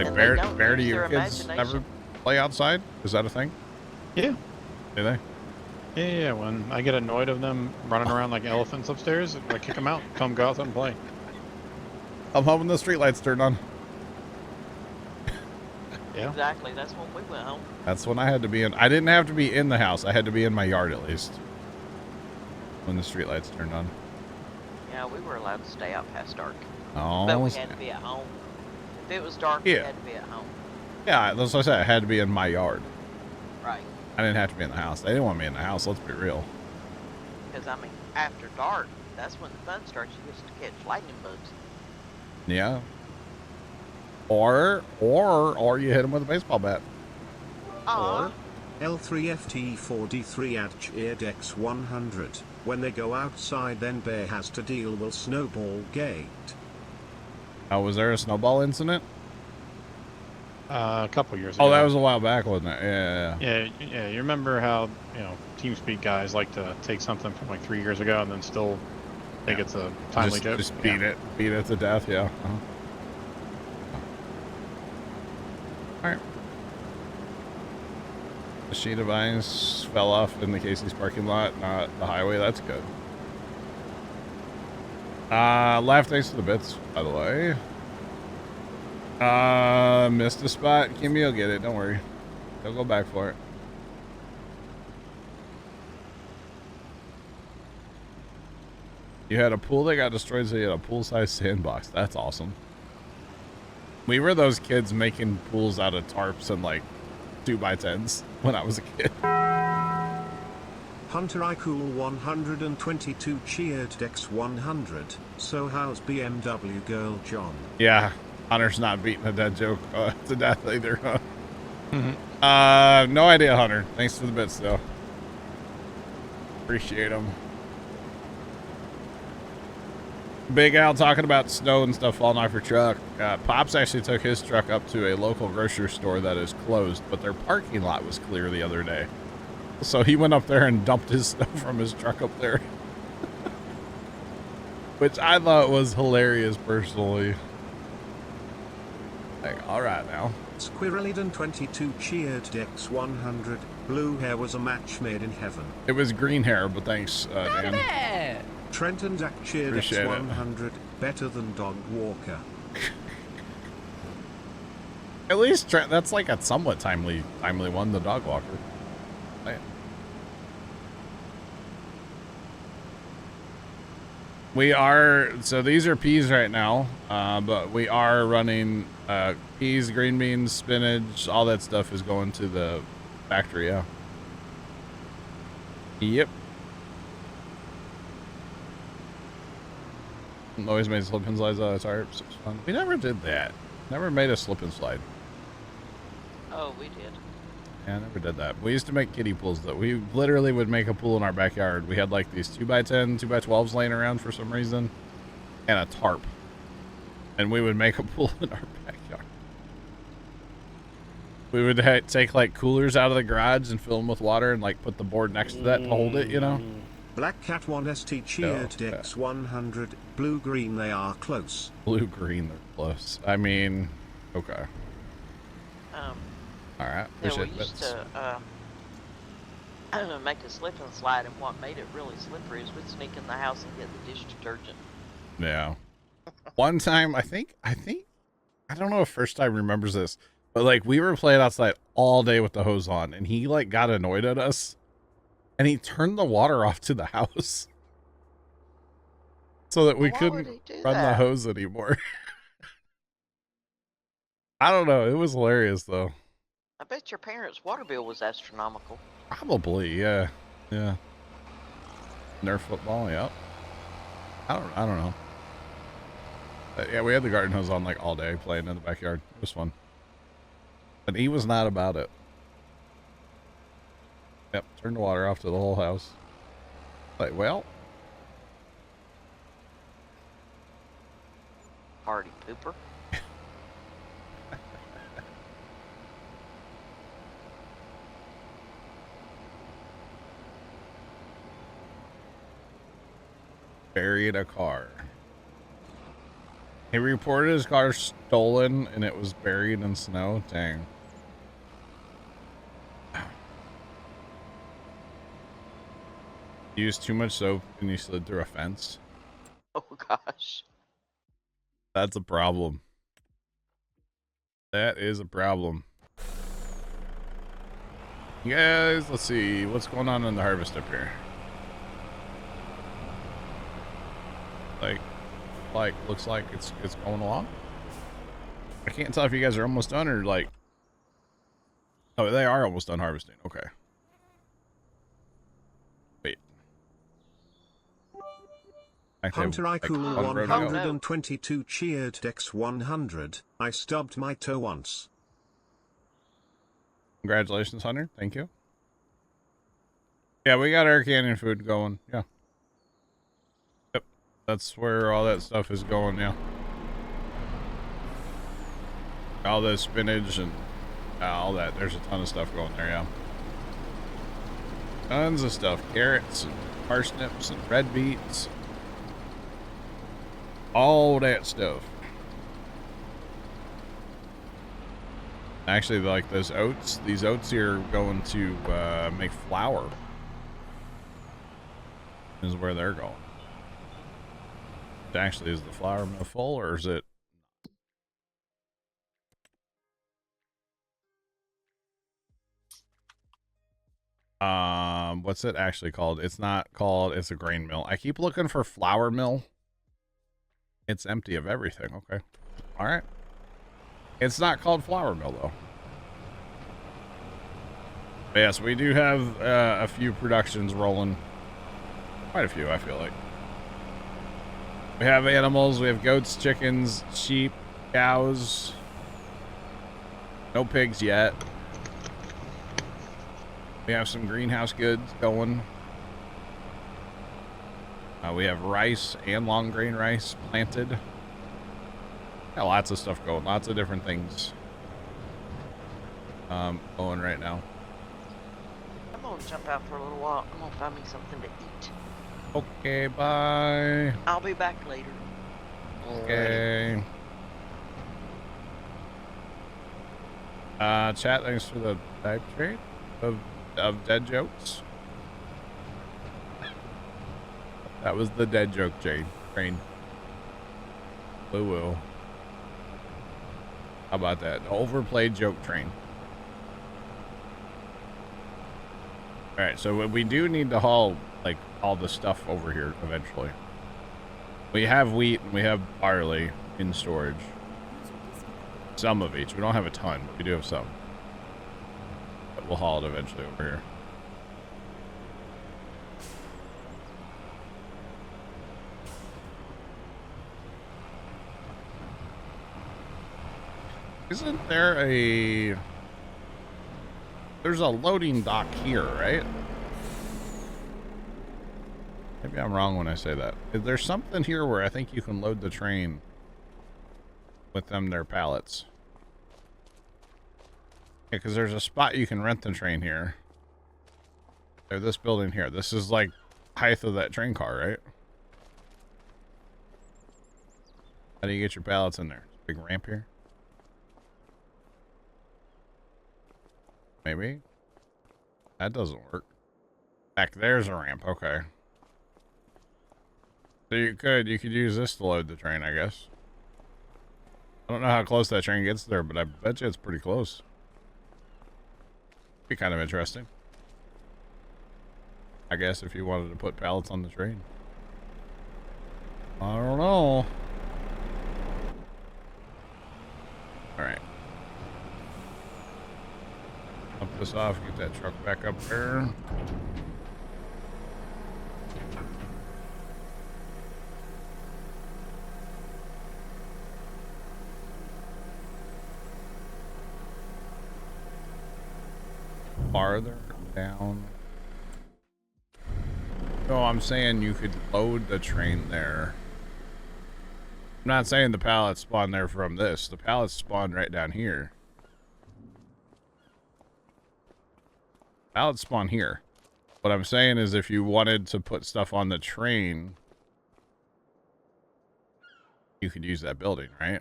Like And Bear, they don't do use your their kids ever imagination. play outside? Is that a thing? Yeah. Do they? Yeah. When I get annoyed of them running around like elephants upstairs, I kick them out. Tell them go outside and play. I'm hoping the streetlights turned on. Yeah. Exactly. That's when we went home. That's when I had to be in. I didn't have to be in the house. I had to be in my yard at least. When the streetlights turned on. Yeah, we were allowed to stay out past dark. Oh. But we had to be at home. If it was dark, we had to be at home. Yeah, that's what I said. I had to be in my yard. Right. I didn't have to be in the house. They didn't want me in the house. Let's be real. Because, I mean, after dark, that's when the fun starts. You get to catch lightning bugs. Yeah. Or you hit them with a baseball bat. Aww. L3FT4D3 at cheered X100. When they go outside, then Bear has to deal with snowball gate. Oh, was there a snowball incident? A couple years ago. Oh, that was a while back, wasn't it? Yeah. Yeah. You remember how, TeamSpeak guys like to take something from like 3 years ago and then still think it's a timely joke? Just beat it to death, yeah. All right. The sheet of ice fell off in the Casey's parking lot, not the highway. That's good. Left thanks to the bits, by the way. Missed a spot. Kimmy will get it. Don't worry. He'll go back for it. You had a pool that got destroyed, so you had a pool-sized sandbox. That's awesome. We were those kids making pools out of tarps and like 2x10s when I was a kid. Hunter I Cool 122 cheered X100. So how's BMW girl John? Yeah, Hunter's not beating a dead joke to death either. Huh? No idea, Hunter. Thanks for the bits, though. Appreciate them. Big Al talking about snow and stuff falling off your truck. Pops actually took his truck up to a local grocery store that is closed, but their parking lot was clear the other day. So he went up there and dumped his snow from his truck up there. Which I thought was hilarious personally. Like, all right now. Squirreliden 22 cheered X100. Blue hair was a match made in heaven. It was green hair, but thanks, Dan. Bad. Trent and Zach cheered Appreciate X100. Better than Dog Walker. At least Trent, that's like a somewhat timely one, the dog walker. Man. We are, so these are peas right now, but we are running peas, green beans, spinach, all that stuff is going to the factory, yeah. Yep. Always made slip and slides out of tarps. It was fun. We never did that. Never made a slip and slide. Oh, we did. Yeah, I never did that. We used to make kiddie pools, though. We literally would make a pool in our backyard. We had like these 2x10, 2x12s laying around for some reason, and a tarp. And we would make a pool in our backyard. We would take like coolers out of the garage and fill them with water and like put the board next to that to hold it, you know? Black Cat 1ST cheered X100. Blue green, they are close. Blue green, they're close. I mean, okay. All right. Yeah, we used to make a slip and slide, and what made it really slippery is we'd sneak in the house and get the dish detergent. Yeah. One time, I think, I don't know if First Time remembers this, but like we were playing outside all day with the hose on, and he like got annoyed at us, and he turned the water off to the house so that we couldn't run the hose anymore. I don't know. It was hilarious though. I bet your parents' water bill was astronomical. Probably, yeah. Yeah. Nerf football, yep. I don't know. But yeah, we had the garden hose on like all day playing in the backyard. It was fun. But he was not about it. Yep, turned the water off to the whole house. Like, well. Party pooper. Buried a car. He reported his car stolen and it was buried in snow. Dang. Used too much soap and you slid through a fence. Oh gosh. That's a problem. That is a problem. You guys, let's see what's going on in the harvest up here. Like looks like it's going along. I can't tell if you guys are almost done or like. Oh, they are almost done harvesting. Okay. Wait. Actually, Hunter like, Ikulu on road to go. 122 cheered Dex 100. I stubbed my toe once. Congratulations, Hunter. Thank you. Yeah, we got our canyon food going. Yeah. Yep. That's where all that stuff is going, yeah. All the spinach and all that. There's a ton of stuff going there, yeah. Tons of stuff. Carrots and parsnips and red beets. All that stuff. Actually, like those oats, these oats here are going to make flour. Is where they're going. Actually, is the flour mill full or is it? What's it actually called? It's not called, it's a grain mill. I keep looking for flour mill. It's empty of everything. Okay. All right. It's not called flour mill though. But yes, we do have a few productions rolling. Quite a few, I feel like. We have animals. We have goats, chickens, sheep, cows. No pigs yet. We have some greenhouse goods going. We have rice and long grain rice planted. Got lots of stuff going. Lots of different things going right now. I'm gonna jump out for a little while. I'm gonna find me something to eat. Okay, bye. I'll be back later. Okay. Chat, thanks for the type trade of dead jokes. That was the dead joke, Train. Woo. How about that? Overplayed joke train. Alright, so we do need to haul, like, all the stuff over here eventually. We have wheat and we have barley in storage. Some of each. We don't have a ton, but we do have some. But we'll haul it eventually over here. Isn't there a... There's a loading dock here, right? Maybe I'm wrong when I say that. There's something here where I think you can load the train with their pallets. Yeah, because there's a spot you can rent the train here. Or this building here. This is like height of that train car, right? How do you get your pallets in there? Big ramp here? Maybe. That doesn't work. Back there's a ramp. Okay. So you could use this to load the train, I guess. I don't know how close that train gets there, but I bet you it's pretty close. Be kind of interesting. I guess if you wanted to put pallets on the train. I don't know. Alright. Up this off, get that truck back up there. Farther down. No, I'm saying you could load the train there. I'm not saying the pallets spawn there from this. The pallets spawn right down here. Pallets spawn here. What I'm saying is if you wanted to put stuff on the train, you could use that building, right?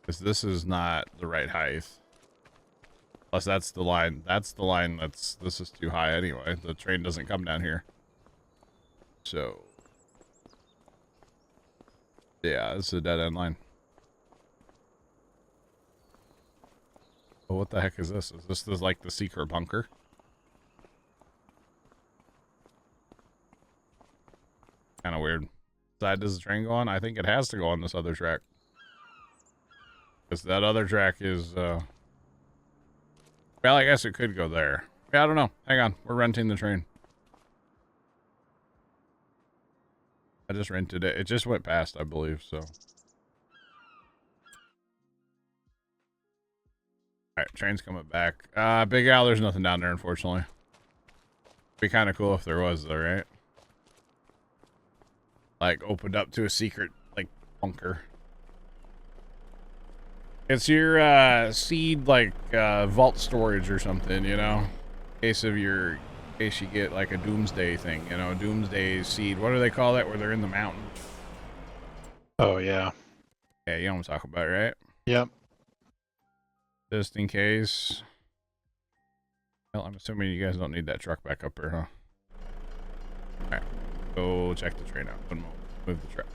Because this is not the right height. Plus, that's the line. That's the line. This is too high anyway. The train doesn't come down here. So, yeah, this is a dead end line. Oh, what the heck is this? Is this like the secret bunker? Kind of weird. Side does the train go on? I think it has to go on this other track. Because that other track is, well, I guess it could go there. Yeah, I don't know. Hang on. We're renting the train. I just rented it. It just went past, I believe, so. Alright, train's coming back. Big Al, there's nothing down there, unfortunately. Be kind of cool if there was, though, right? Like, opened up to a secret, like, bunker. It's your, seed, like, vault storage or something, you know? In case you get, like, a doomsday thing, you know? Doomsday seed. What do they call that where they're in the mountain? Oh, yeah. Yeah, you know what I'm talking about, right? Yep. Just in case. Well, I'm assuming you guys don't need that truck back up here, huh? Alright. Go check the train out. One moment. Move the truck.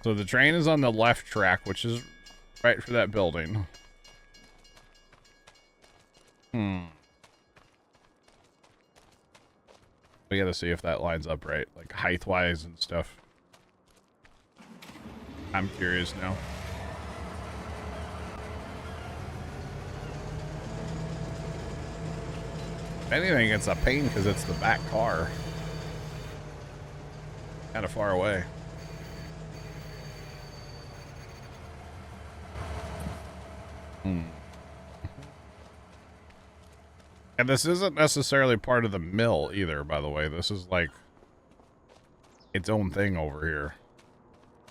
So the train is on the left track, which is right for that building. We gotta see if that lines up right, like height-wise and stuff. I'm curious now. If anything, it's a pain because it's the back car. Kind of far away. And this isn't necessarily part of the mill either, by the way. This is like its own thing over here.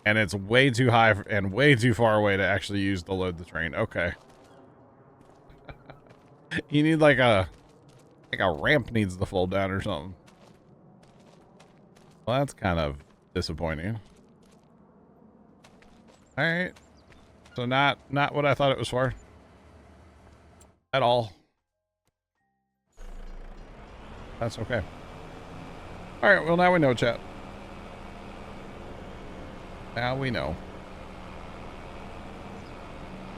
And it's way too high and way too far away to actually use to load the train. Okay. You need like a ramp needs to fold down or something. Well, that's kind of disappointing. All right. So not what I thought it was for. At all. That's okay. All right, well, now we know, chat. Now we know.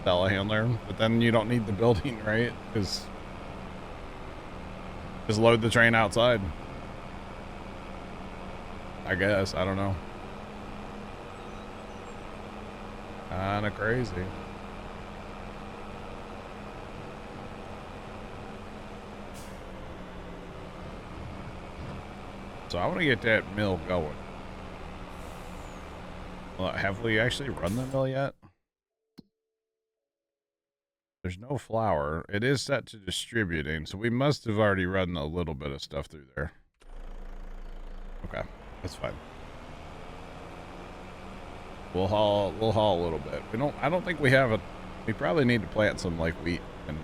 Telehandler, but then you don't need the building, right? Because just load the train outside. I guess. I don't know. Kinda crazy. So I want to get that mill going. Well, have we actually run the mill yet? There's no flour. It is set to distributing, so we must have already run a little bit of stuff through there. Okay, that's fine. We'll haul a little bit. I don't think we have a. We probably need to plant some like wheat and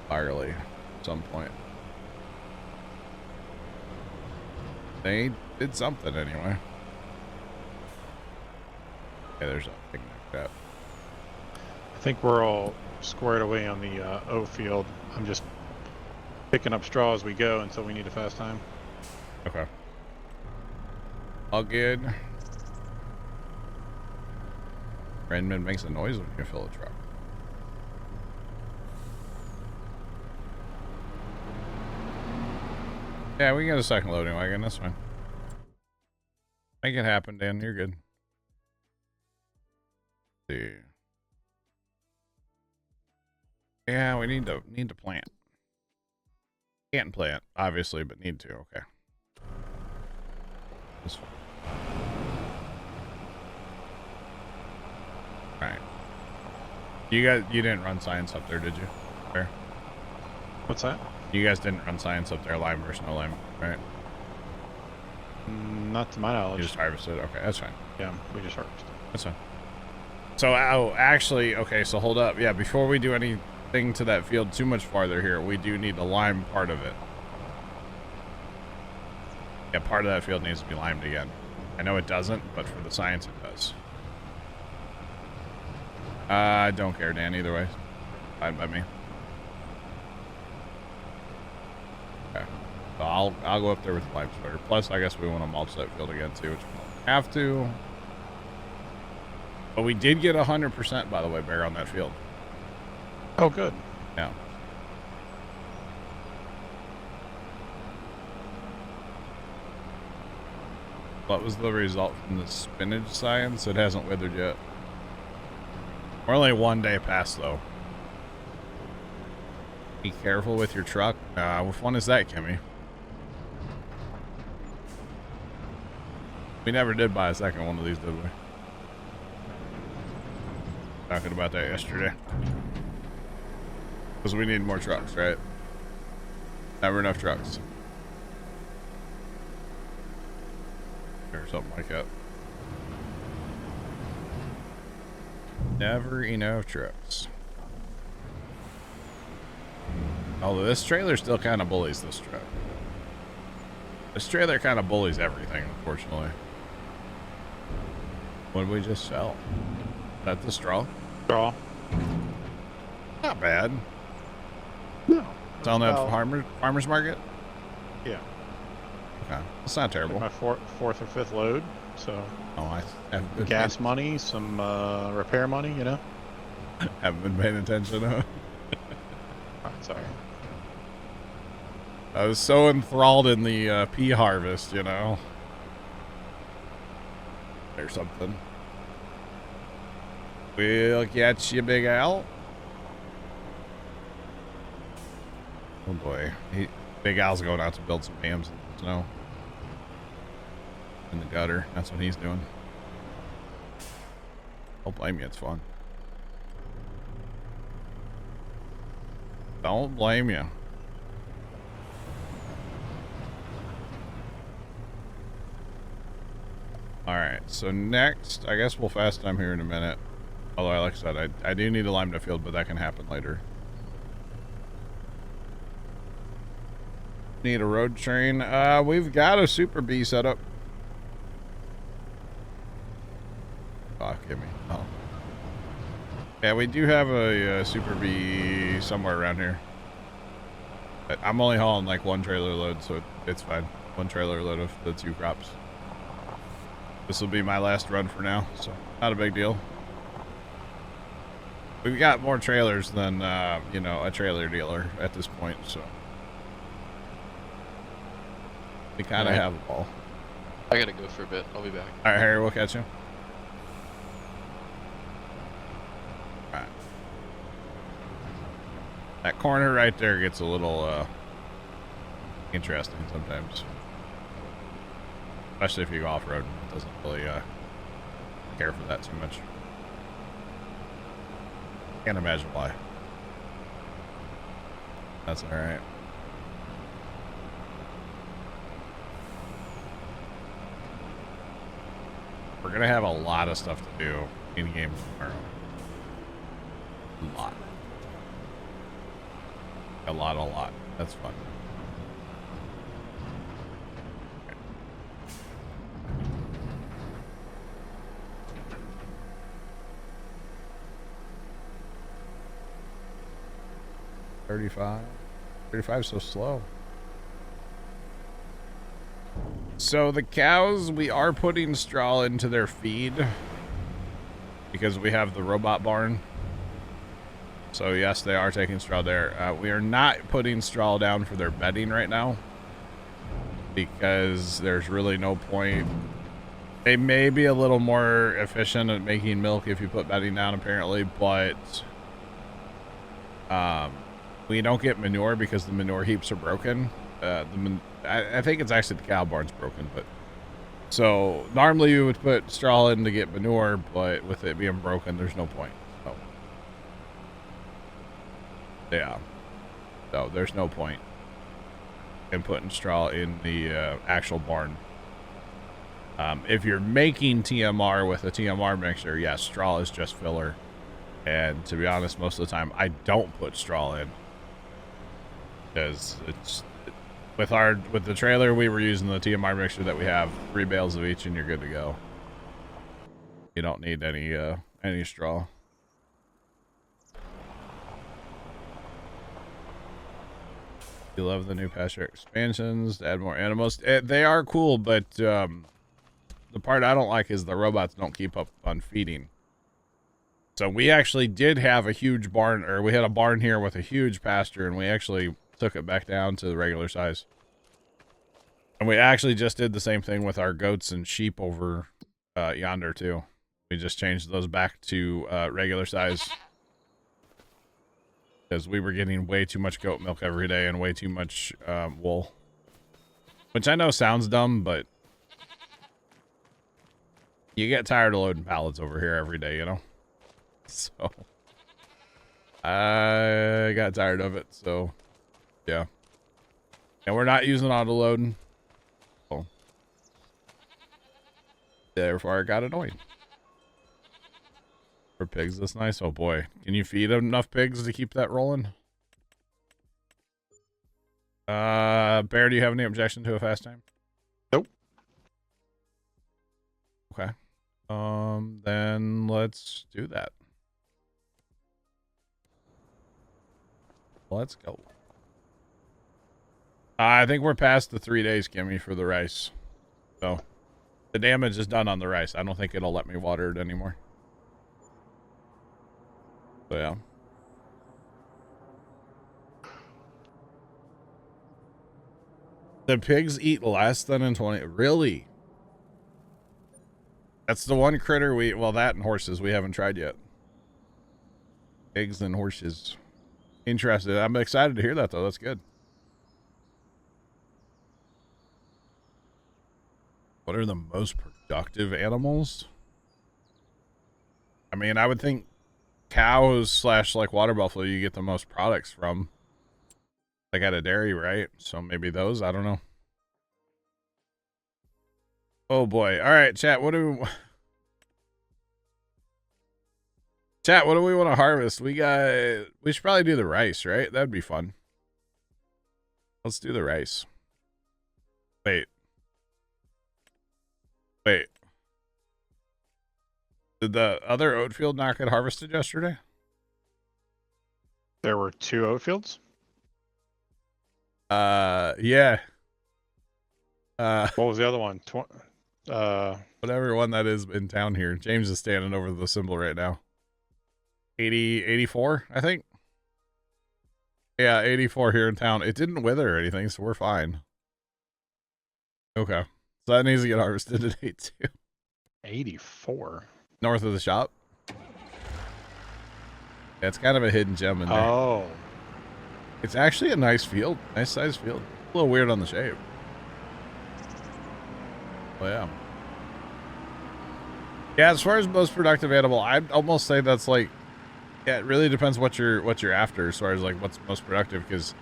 barley at some point. They did something anyway. Yeah, there's a thing like that. I think we're all squared away on the O field. I'm just picking up straw as we go until we need a fast time. Okay. All good. Redmond makes a noise when you fill a truck. Yeah, we can get a second loading wagon. That's fine. Make it happen, Dan. You're good. Let's see. Yeah, we need to plant. Can't plant, obviously, but need to. Okay. That's fine. All right. You didn't run science up there, did you? There. What's that? You guys didn't run science up there, lime versus no lime, right? Not to my knowledge. You just harvested. Okay, that's fine. Yeah, we just harvested. That's fine. So, actually, okay, so hold up. Yeah, before we do anything to that field too much farther here, we do need the lime part of it. Yeah, part of that field needs to be limed again. I know it doesn't, but for the science, it does. I don't care, Dan, either way. Fine by me. Okay. So I'll go up there with the lime spreader. Plus, I guess we want to mulch that field again, too, which we don't have to. But we did get 100%, by the way, Bear, on that field. Oh, good. Yeah. What was the result from the spinach science? It hasn't withered yet. We're only 1 day past, though. Be careful with your truck. Which one is that, Kimmy? We never did buy a second one of these, did we? Talking about that yesterday. Because we need more trucks, right? Never enough trucks. Or something like that. Never enough trucks. Although this trailer still kind of bullies this truck. This trailer kind of bullies everything, unfortunately. What did we just sell? Is that the straw? Straw. Not bad. No. It's on that farmer's market? Yeah. Okay. It's not terrible. My fourth or fifth load, so. Oh, I haven't been Gas money, some repair money, you know? haven't been paying attention, huh? Oh, sorry. I was so enthralled in the pea harvest, you know? Or something. We'll catch you, Big Al. Oh boy. Big Al's going out to build some dams in the snow. In the gutter. That's what he's doing. Don't blame you, it's fun. Don't blame you. Alright, so next, I guess we'll fast time here in a minute. Although, like I said, I do need to lime the field, but that can happen later. Need a road train. We've got a Super B set up. Oh, give me. Oh. Yeah, we do have a Super B somewhere around here. But I'm only hauling like one trailer load, so it's fine. One trailer load of the 2 crops. This will be my last run for now, so not a big deal. We've got more trailers than, you know, a trailer dealer at this point, so. We kind of have them all. I gotta go for a bit. I'll be back. Alright, Harry, we'll catch you. Alright. That corner right there gets a little, interesting sometimes. Especially if you go off-road. It doesn't really, care for that too much. Can't imagine why. That's alright. We're gonna have a lot of stuff to do in game tomorrow. A lot. That's fun. Okay. 35. 35 is so slow. So the cows, we are putting straw into their feed because we have the robot barn. So yes, they are taking straw there. We are not putting straw down for their bedding right now because there's really no point. They may be a little more efficient at making milk if you put bedding down, apparently, but we don't get manure because the manure heaps are broken. I think it's actually the cow barn's broken, but so normally you would put straw in to get manure, but with it being broken, there's no point. So yeah, so there's no point in putting straw in the actual barn. If you're making TMR with a TMR mixer, yes, straw is just filler. And to be honest, most of the time I don't put straw in because with the trailer, we were using the TMR mixture that we have, 3 bales of each, and you're good to go. You don't need any straw. You love the new pasture expansions to add more animals. They are cool, but the part I don't like is the robots don't keep up on feeding. So we actually did have a huge barn, or we had a barn here with a huge pasture, and we actually took it back down to the regular size. And we actually just did the same thing with our goats and sheep over yonder too. We just changed those back to regular size. Because we were getting way too much goat milk every day and way too much wool. Which I know sounds dumb, but you get tired of loading pallets over here every day, you know? So I got tired of it, so yeah. And we're not using auto loading. So therefore it got annoying. For pigs this nice? Oh boy. Can you feed enough pigs to keep that rolling? Bear, do you have any objection to a fast time? Nope. Okay. Then let's do that. Let's go. I think we're past the 3 days, Kimmy, for the rice. So the damage is done on the rice. I don't think it'll let me water it anymore. So yeah. The pigs eat less than in 20. Really? That's the one critter well, that and horses we haven't tried yet. Pigs and horses. Interested. I'm excited to hear that though. That's good. What are the most productive animals? I mean, I would think cows / like water buffalo you get the most products from, like at a dairy, right? So maybe those, I don't know. Oh boy. All right, chat, what do we want to harvest? We should probably do the rice, right? That'd be fun. Let's do the rice. Wait. Did the other oat field not get harvested yesterday? There were 2 oat fields? Yeah. What was the other one? Whatever one that is in town here. James is standing over the symbol right now. 84, I think. Yeah, 84 here in town. It didn't wither or anything, so we're fine. Okay. So that needs to get harvested today too. 84? North of the shop. Yeah, it's kind of a hidden gem in there. Oh. It's actually a nice field. Nice sized field. A little weird on the shape. Oh yeah. Yeah, as far as most productive animal, I'd almost say that's like, yeah, it really depends what you're after as far as like what's most productive, because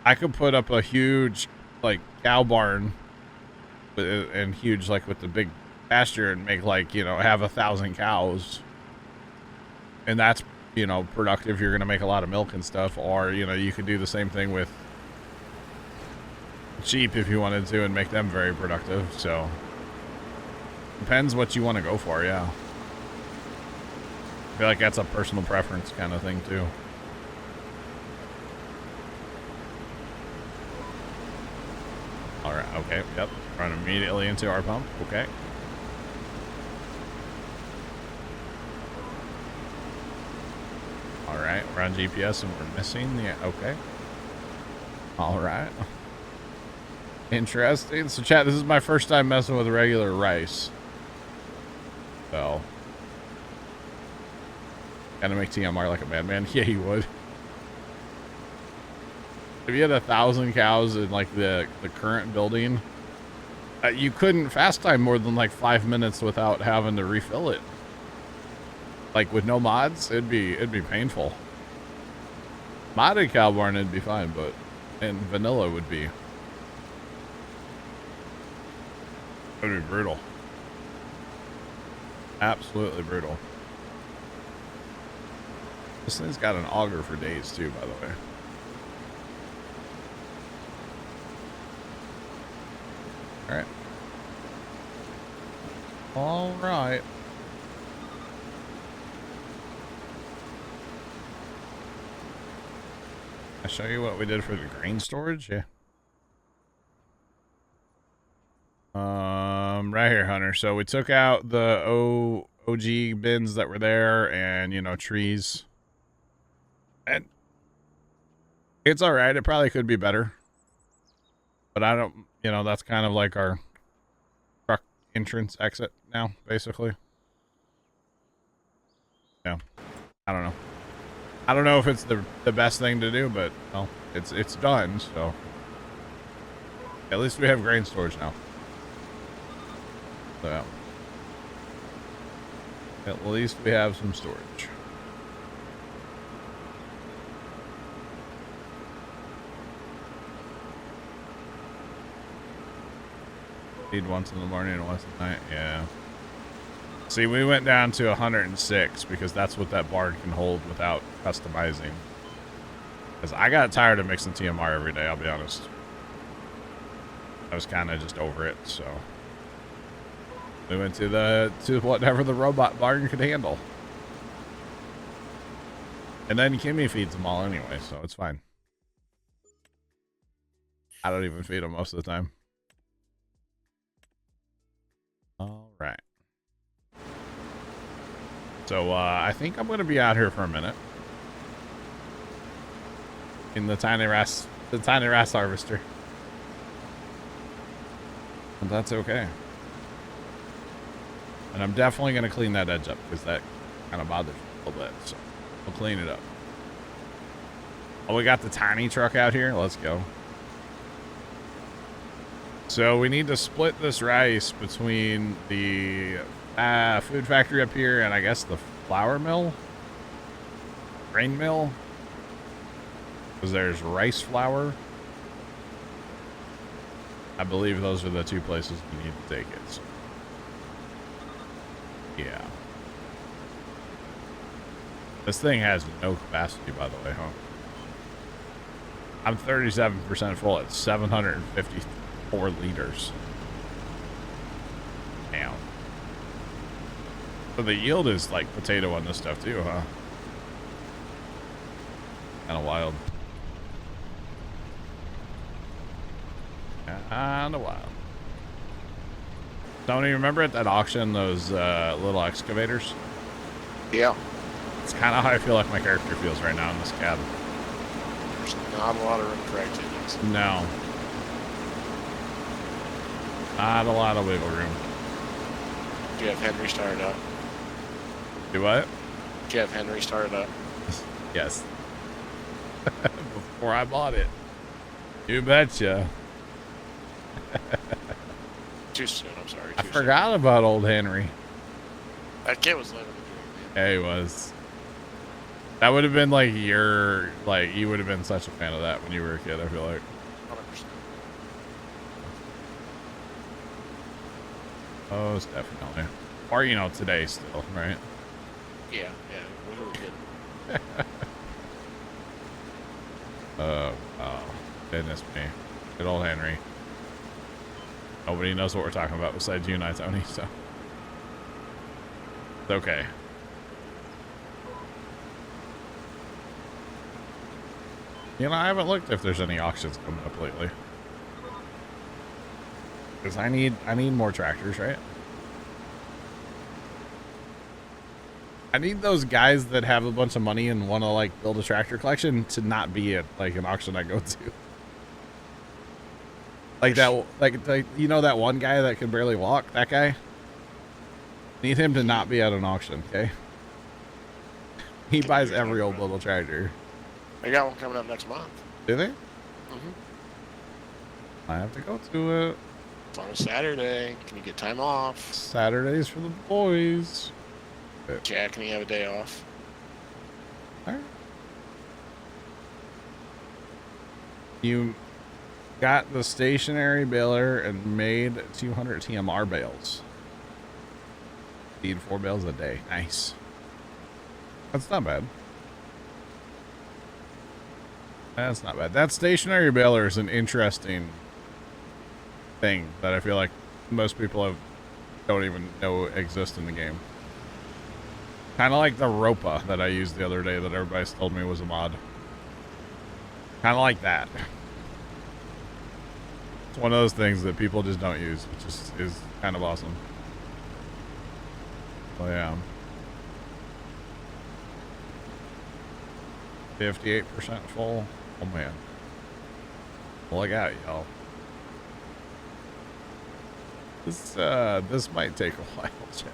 I could put up a huge like cow barn and huge like with the big pasture and make like, you know, have 1,000 cows, and that's, you know, productive. You're gonna make a lot of milk and stuff. Or, you know, you could do the same thing with sheep if you wanted to and make them very productive. So depends what you want to go for. Yeah, I feel like that's a personal preference kind of thing too. All right. Okay. Yep. Run immediately into our pump. Okay. All right. We're on GPS and we're missing the. Okay. All right. Interesting. So, chat, this is my first time messing with regular rice. So, gotta make TMR like a madman. Yeah, you would. If you had 1,000 cows in like the current building, you couldn't fast time more than like 5 minutes without having to refill it. Like with no mods, it'd be painful. Modded cow barn, it'd be fine, but and vanilla would be brutal. Absolutely brutal. This thing's got an auger for days too, by the way. All right. All right. I'll show you what we did for the grain storage. Yeah. Right here, Hunter. So we took out the OG bins that were there, and you know, trees. And it's all right. It probably could be better, but I don't. You know, that's kind of like our truck entrance exit now, basically. Yeah. I don't know. I don't know if it's the best thing to do, but well, it's done. So at least we have grain storage now. So at least we have some storage. Feed once in the morning and once at night. Yeah. See, we went down to 106 because that's what that barn can hold without customizing. Because I got tired of mixing TMR every day, I'll be honest. I was kind of just over it, so we went to whatever the robot barn could handle. And then Kimmy feeds them all anyway, so it's fine. I don't even feed them most of the time. All right. So I think I'm going to be out here for a minute in the tiny RAS harvester. But that's okay. And I'm definitely going to clean that edge up because that kind of bothers me a little bit. So we'll clean it up. Oh, we got the tiny truck out here. Let's go. So we need to split this rice between the food factory up here and I guess the flour mill, grain mill, because there's rice flour. I believe those are the two places we need to take it. So. Yeah. This thing has no capacity, by the way, huh? I'm 37% full at 754 liters. Damn. So the yield is like potato on this stuff too, huh? Kind of wild. Kind of wild. Tony, remember at that auction those little excavators? Yeah. It's kind of how I feel like my character feels right now in this cab. There's not a lot of room for activities. No. Not a lot of wiggle room. Do you have Henry started up? Do what? Do you have Henry started up? Yes. Before I bought it. You betcha. Too soon, I'm sorry. I forgot about old Henry. That kid was living the dream, man. Yeah, he was. That would have been like you would have been such a fan of that when you were a kid, I feel like. 100%. Oh, it's definitely. Or, you know, today still, right? Yeah, when we were kidding. Oh, goodness me. Good old Henry. Nobody knows what we're talking about besides you and I, Tony, so. It's okay. You know, I haven't looked if there's any auctions coming up lately. Because I need more tractors, right? I need those guys that have a bunch of money and want to like build a tractor collection to not be at like an auction I go to. Like that, like you know that one guy that can barely walk? That guy? Need him to not be at an auction, okay? He buys every old little tractor. They got one coming up next month. Do they? Mm-hmm. I have to go to it. It's on a Saturday. Can you get time off? Saturdays for the boys. Jack, can you have a day off? All right. You got the stationary baler and made 200 TMR bales. Feed 4 bales a day. Nice. That's not bad. That's not bad. That stationary baler is an interesting thing that I feel like most people don't even know exist in the game. Kind of like the Ropa that I used the other day that everybody's told me was a mod. Kind of like that. It's one of those things that people just don't use, which is kind of awesome. So yeah. 58% full. Oh man. Look out, y'all. This might take a while, chat.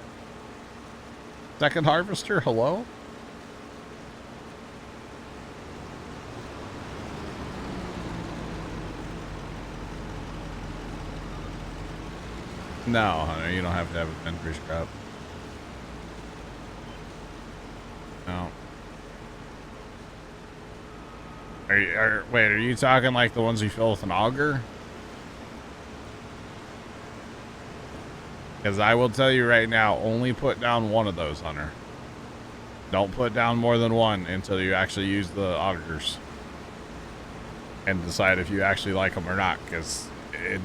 Second harvester, hello? No, Hunter, you don't have to have a pen for scrap. No. Wait, are you talking like the ones you fill with an auger? Because I will tell you right now, only put down one of those, Hunter. Don't put down more than one until you actually use the augers. And decide if you actually like them or not. Because in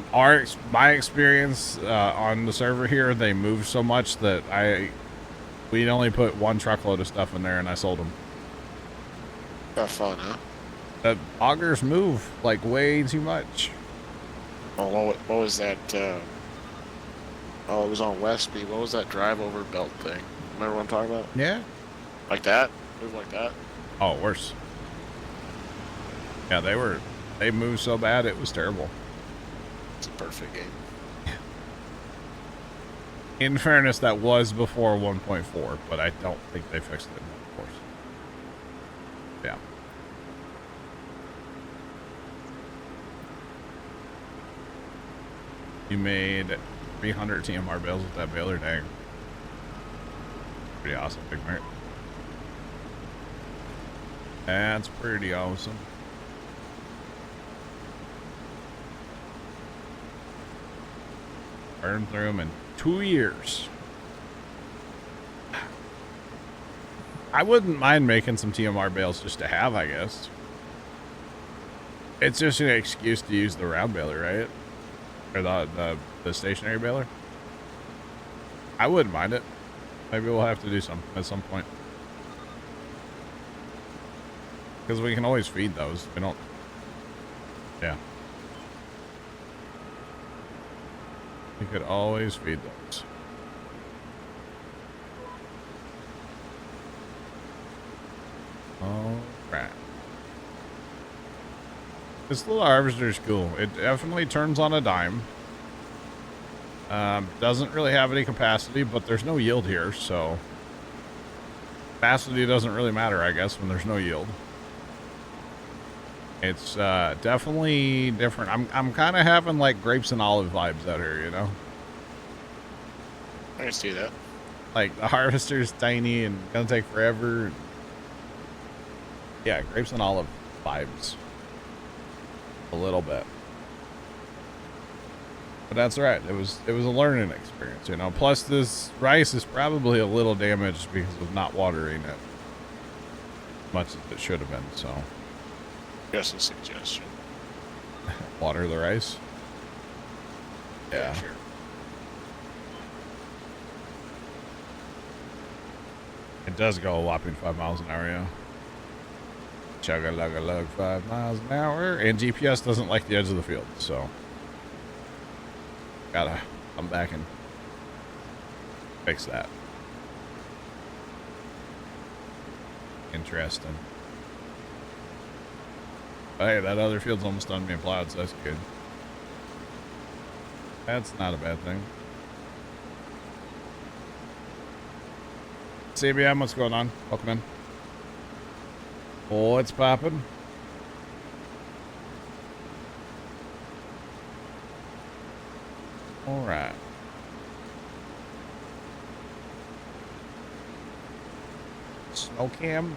my experience on the server here, they move so much that we'd only put one truckload of stuff in there and I sold them. Got fun, huh? The augers move like way too much. Oh, what was that? Oh, it was on Westby. What was that drive over belt thing? Remember what I'm talking about? Yeah. Like that? Move like that? Oh, worse. Yeah, they moved so bad it was terrible. It's a perfect game. In fairness, that was before 1.4, but I don't think they fixed it, of course. Yeah. You made 300 TMR bales with that baler, dang. Pretty awesome, Big Mart. That's pretty awesome. Burned through them in 2 years. I wouldn't mind making some TMR bales just to have, I guess. It's just an excuse to use the round baler, right? Or the stationary baler. I wouldn't mind it. Maybe we'll have to do some at some point. Because we can always feed those. We don't... Yeah. We could always feed those. All right. This little harvester is cool. It definitely turns on a dime. Doesn't really have any capacity, but there's no yield here, so capacity doesn't really matter, I guess, when there's no yield. It's definitely different. I'm kind of having like grapes and olive vibes out here, you know? I can see that. Like the harvester's tiny and gonna take forever. Yeah, grapes and olive vibes. A little bit. But that's right. It was a learning experience, you know. Plus this rice is probably a little damaged because of not watering it as much as it should have been, so Just a suggestion. water the rice. Yeah. Sure. It does go a whopping 5 miles an hour, yeah. Chug-a-lug-a-lug, 5 miles an hour. And GPS doesn't like the edge of the field, so gotta come back and fix that. Interesting. But hey, that other field's almost done being plowed, so that's good. That's not a bad thing. CBM, what's going on? Welcome in. Oh, it's popping. All right. Snow cam.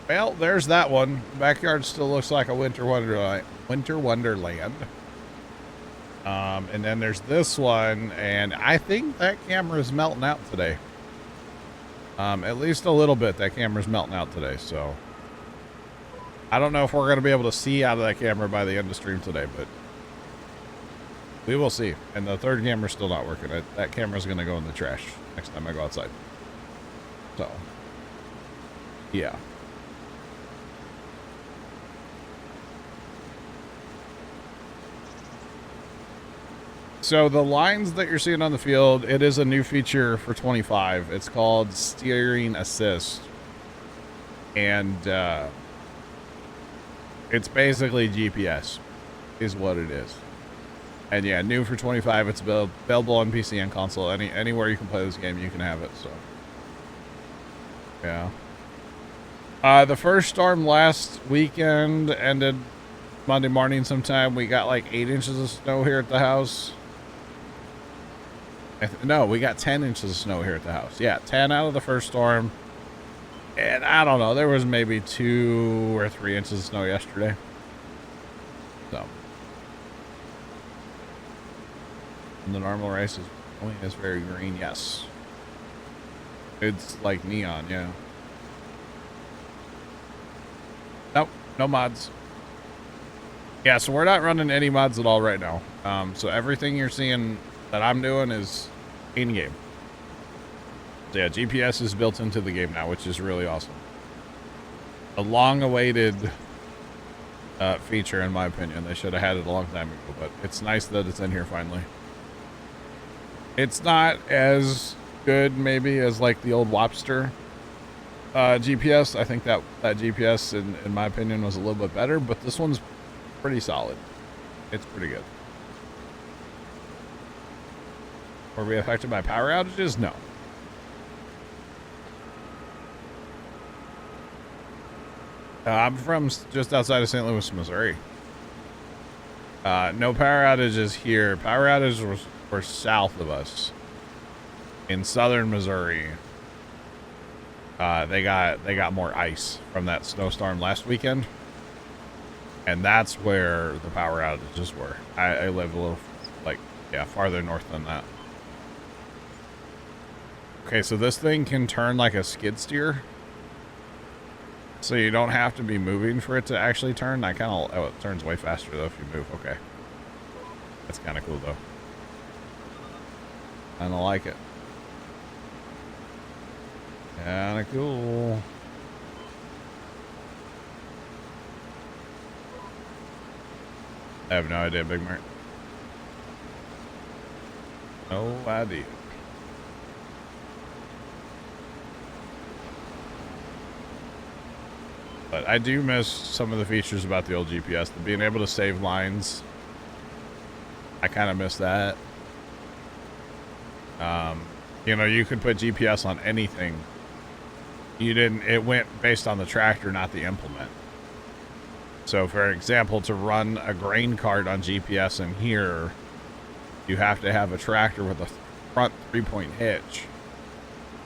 Well, there's that one. Backyard still looks like a winter wonderland. And then there's this one, and I think that camera is melting out today. At least a little bit. That camera's melting out today, so I don't know if we're going to be able to see out of that camera by the end of stream today, but We will see. And the third camera's still not working. That camera's going to go in the trash next time I go outside. So, yeah. So the lines that you're seeing on the field, it is a new feature for 25. It's called Steering Assist. And it's basically GPS is what it is. And yeah, new for 25. It's available on PC and console. Anywhere you can play this game, you can have it. So yeah. The first storm last weekend ended Monday morning sometime. We got like 8 inches of snow here at the house. No, we got 10 inches of snow here at the house. Yeah, 10 out of the first storm. And I don't know, there was maybe 2 or 3 inches of snow yesterday. So. And the normal race is very green, yes. It's like neon, yeah. Nope, no mods. Yeah, so we're not running any mods at all right now. So everything you're seeing that I'm doing is in-game. So yeah, GPS is built into the game now, which is really awesome. A long-awaited feature, in my opinion. They should have had it a long time ago, but it's nice that it's in here finally. It's not as good, maybe, as like the old Wobster GPS. I think that GPS, in my opinion, was a little bit better, but this one's pretty solid. It's pretty good. Were we affected by power outages? No. I'm from just outside of St. Louis, Missouri. No power outages here. Power outages were south of us. In southern Missouri. They got more ice from that snowstorm last weekend. And that's where the power outages were. I live a little, farther north than that. Okay, so this thing can turn like a skid steer. So you don't have to be moving for it to actually turn. It turns way faster though if you move. Okay. That's kind of cool though. I don't like it. Kind of cool. I have no idea, Big Mart. No idea. But I do miss some of the features about the old GPS. Being able to save lines. I kind of miss that. You could put GPS on anything. It went based on the tractor, not the implement. So for example, to run a grain cart on GPS in here, you have to have a tractor with a front 3-point hitch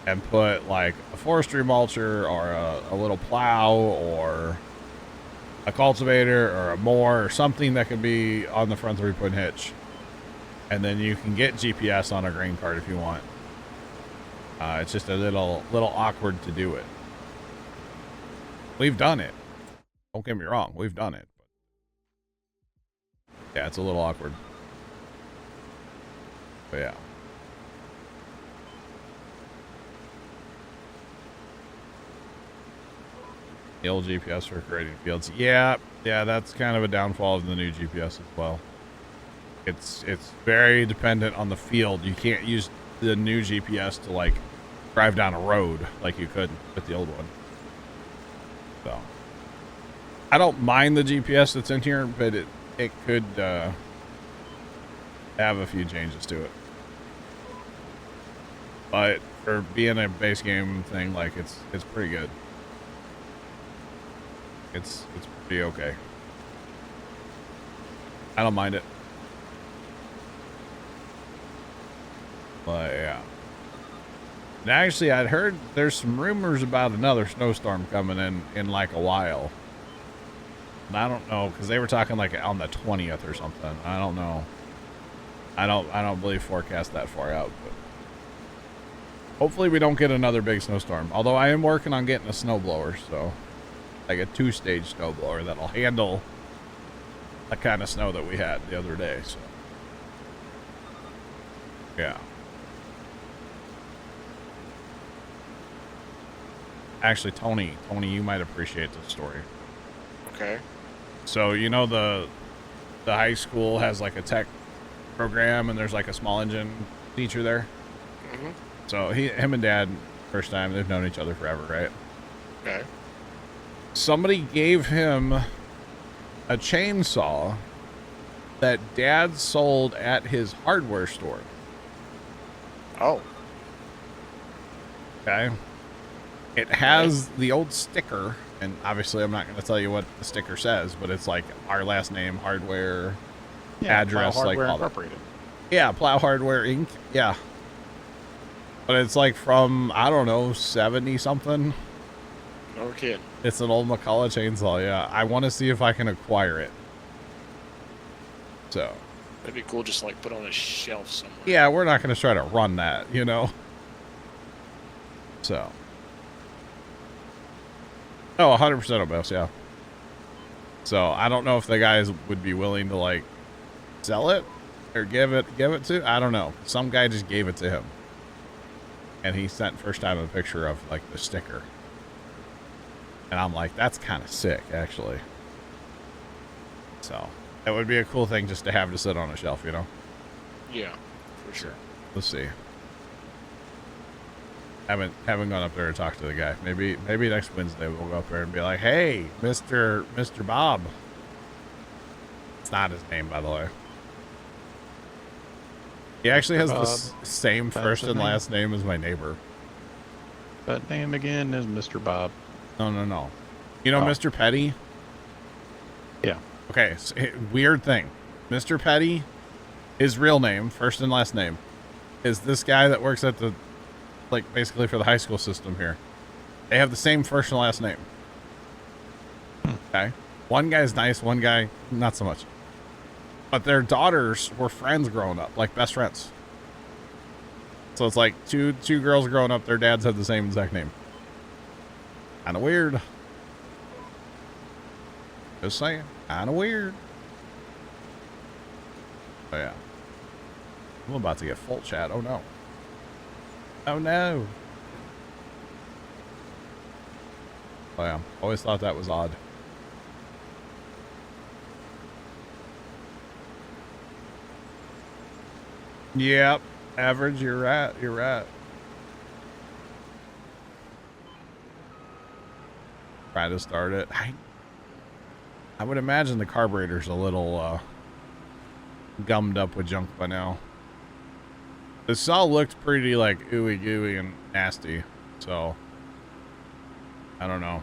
and put like a forestry mulcher or a little plow or a cultivator or a mower or something that could be on the front 3-point hitch. And then you can get GPS on a grain cart if you want. It's just a little awkward to do it. We've done it. Don't get me wrong, we've done it. Yeah, it's a little awkward. But yeah. The old GPS for creating fields. Yeah, that's kind of a downfall of the new GPS as well. It's very dependent on the field. You can't use the new GPS to like drive down a road like you could with the old one. So I don't mind the GPS that's in here, but it could have a few changes to it. But for being a base game thing, like it's pretty good. It's pretty okay. I don't mind it. But yeah. And actually, I'd heard there's some rumors about another snowstorm coming in like a while. And I don't know, because they were talking like on the 20th or something. I don't know. I don't believe forecast that far out, but hopefully we don't get another big snowstorm. Although I am working on getting a snowblower, so like a 2-stage snowblower that'll handle the kind of snow that we had the other day. So Yeah. Actually, Tony, you might appreciate this story. Okay. So, you know, the high school has like a tech program and there's like a small engine teacher there. Mm-hmm. So him and dad, first time, they've known each other forever, right? Okay. Somebody gave him a chainsaw that dad sold at his hardware store. Oh. Okay. It has the old sticker, and obviously I'm not going to tell you what the sticker says, but it's like our last name, hardware, address, Plow like Hardware all that. Incorporated. Yeah, Plow Hardware Inc. Yeah. But it's like from, I don't know, 70 something. No kid. It's an old McCullough chainsaw, yeah. I want to see if I can acquire it. So. That'd be cool, just like put on a shelf somewhere. Yeah, we're not going to try to run that, you know? So. Oh, 100% of us, yeah. So, I don't know if the guys would be willing to, like, sell it or give it to. I don't know. Some guy just gave it to him. And he sent first time a picture of, like, the sticker. And I'm like, that's kind of sick, actually. So, that would be a cool thing just to have to sit on a shelf, you know? Yeah, for sure. Let's see. Haven't gone up there to talk to the guy. Maybe next Wednesday we'll go up there and be like, hey, Mr. Bob. It's not his name, by the way. He actually has the same first and last name as my neighbor. That name again is Mr. Bob. No. You know Mr. Petty? Yeah. Okay, so, weird thing. Mr. Petty, his real name, first and last name, is this guy that works at the, like, basically for the high school system here. They have the same first and last name. Okay? One guy's nice, one guy, not so much. But their daughters were friends growing up, like best friends. So it's like two girls growing up, their dads have the same exact name. Kind of weird. Just saying. Kind of weird. Oh, yeah. I'm about to get full chat. Oh, no. Oh, no. Oh, yeah. Always thought that was odd. Yep. Average, you're right. You're right. Try to start it. I would imagine the carburetor's a little gummed up with junk by now. The saw looked pretty like ooey gooey and nasty, so I don't know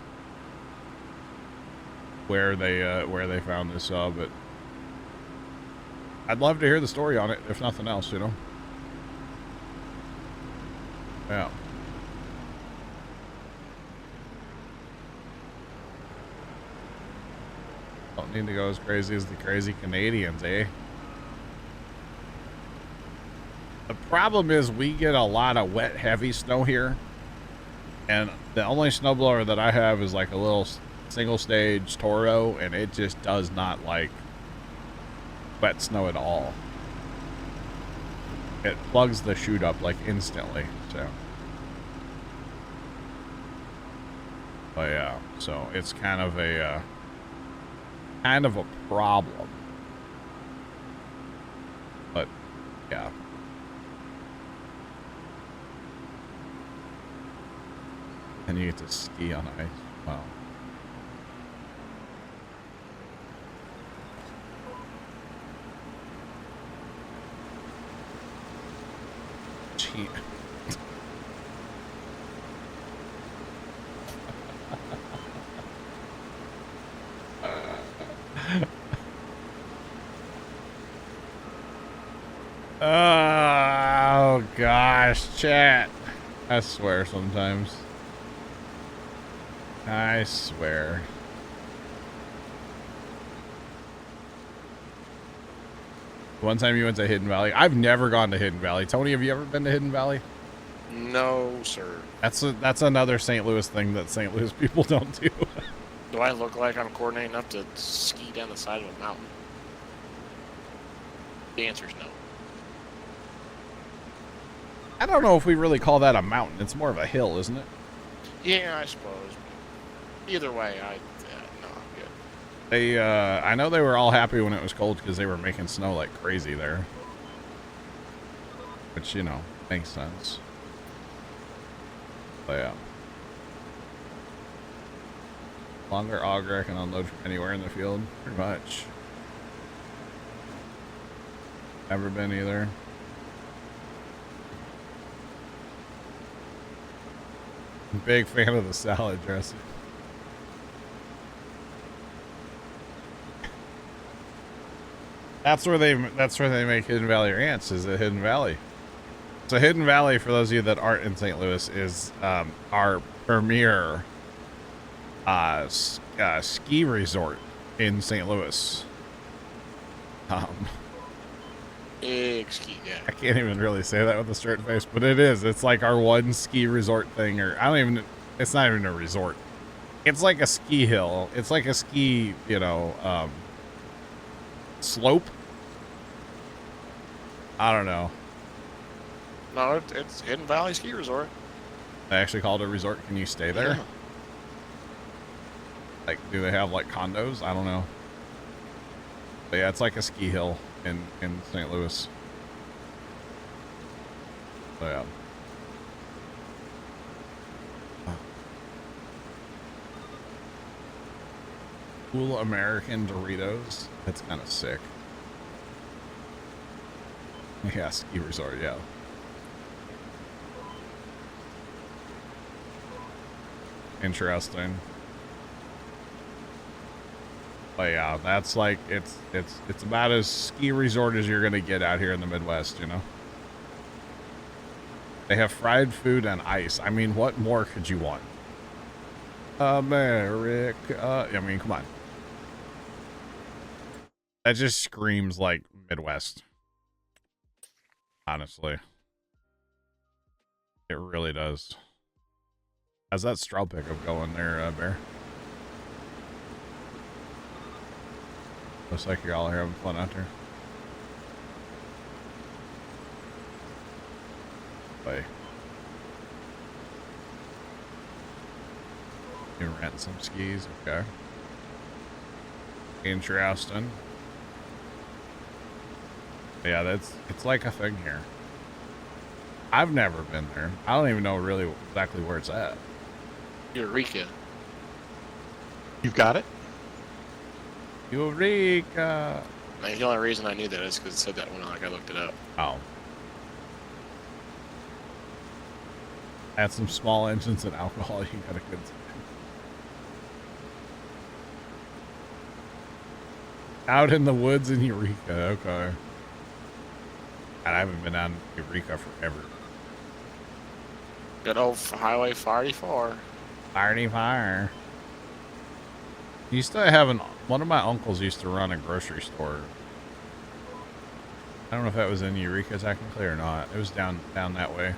where they found this saw, but I'd love to hear the story on it, if nothing else, you know. Yeah. Don't need to go as crazy as the crazy Canadians, eh? The problem is we get a lot of wet, heavy snow here. And the only snowblower that I have is like a little single stage Toro, and it just does not like wet snow at all. It plugs the chute up like instantly, so. But yeah, so it's kind of a problem. But yeah. And you get to ski on ice. Wow. Gee. Oh gosh, chat. I swear sometimes. I swear. One time you went to Hidden Valley. I've never gone to Hidden Valley. Tony, have you ever been to Hidden Valley? No, sir. That's another St. Louis thing that St. Louis people don't do. Do I look like I'm coordinating enough to ski down the side of a mountain? The answer is no. I don't know if we really call that a mountain. It's more of a hill, isn't it? Yeah, I suppose. Either way, no, I'm good. They, I know they were all happy when it was cold because they were making snow like crazy there. Which, you know, makes sense. But yeah. Longer auger, I can unload from anywhere in the field. Pretty much. Never been either. Big fan of the salad dressing. That's where they make Hidden Valley Ranch, is at Hidden Valley. So Hidden Valley, for those of you that aren't in St. Louis, is our premier ski resort in St. Louis. Big ski, yeah. I can't even really say that with a straight face, but it is. It's like our one ski resort thing, or it's not even a resort. It's like a ski hill. It's like a ski, you know, slope. I don't know. No, it's Hidden Valley Ski Resort. They actually call it a resort. Can you stay there? Yeah. Like, do they have like condos? I don't know. But yeah, it's like a ski hill in St. Louis. So yeah. Cool American Doritos. That's kind of sick. Yeah, ski resort, yeah. Interesting. But yeah, that's like it's about as ski resort as you're gonna get out here in the Midwest, you know. They have fried food and ice. I mean, what more could you want? America. I mean, come on. That just screams like Midwest. Honestly. It really does. How's that straw pickup going there, Bear? Looks like you're all here having fun out there. Bye. You rent some skis, okay. Interesting. Yeah, it's like a thing here. I've never been there. I don't even know really exactly where it's at. Eureka. You've got it? Eureka! And the only reason I knew that is because it said that when I looked it up. Oh. Add some small engines and alcohol, you got a good time. Out in the woods in Eureka, okay. God, I haven't been on Eureka forever. Good old Highway 44. Party fire. Used to have one of my uncles used to run a grocery store. I don't know if that was in Eureka technically or not. It was down that way.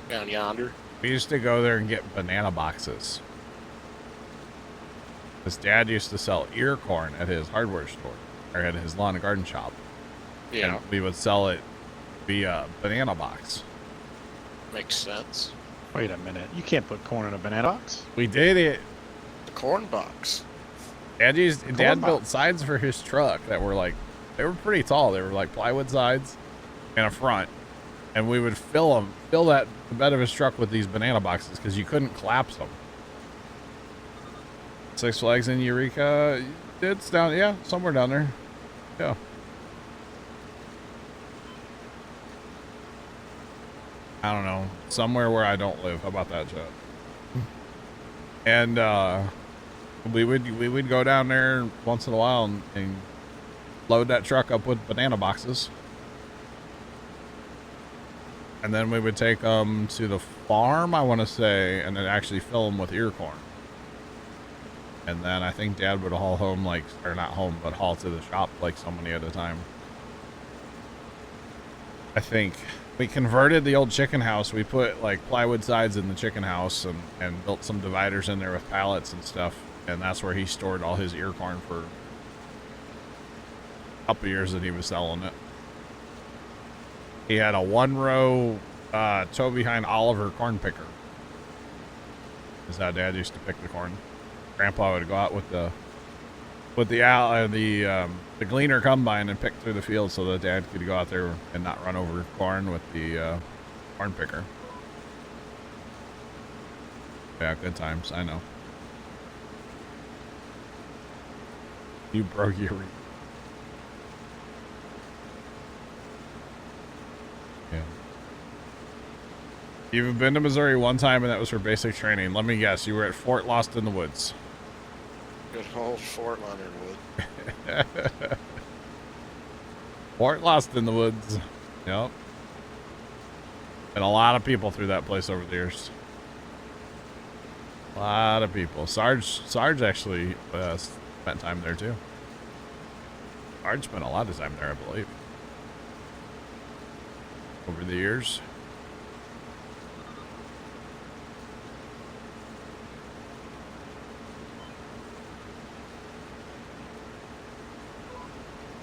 Down yonder. We used to go there and get banana boxes. His dad used to sell ear corn at his hardware store, or at his lawn and garden shop. Yeah. And we would sell it via banana box. Makes sense. Wait a minute. You can't put corn in a banana box. We did it. The corn box. Dad built sides for his truck that were like, they were pretty tall. They were like plywood sides and a front. And we would fill the bed of his truck with these banana boxes because you couldn't collapse them. Six Flags in Eureka. It's down, yeah, somewhere down there. Yeah. I don't know. Somewhere where I don't live. How about that, Chet? And we would go down there once in a while and load that truck up with banana boxes. And then we would take them to the farm, I want to say, and then actually fill them with ear corn. And then I think Dad would haul home, or not home, but haul to the shop like so many at a time. I think we converted the old chicken house. We put like plywood sides in the chicken house and built some dividers in there with pallets and stuff. And that's where he stored all his ear corn for a couple years that he was selling it. He had a 1-row tow behind Oliver corn picker. Is how Dad used to pick the corn. Grandpa would go out with the gleaner combine and pick through the field so that Dad could go out there and not run over corn with the corn picker. Yeah, good times. I know. You broke your. Yeah. You've been to Missouri one time, and that was for basic training. Let me guess, you were at Fort Lost in the Woods. Good old Fort Leonard Wood. Fort Lost in the Woods. Yep. And a lot of people through that place over the years. A lot of people. Sarge actually spent time there too. Sarge spent a lot of time there, I believe. Over the years.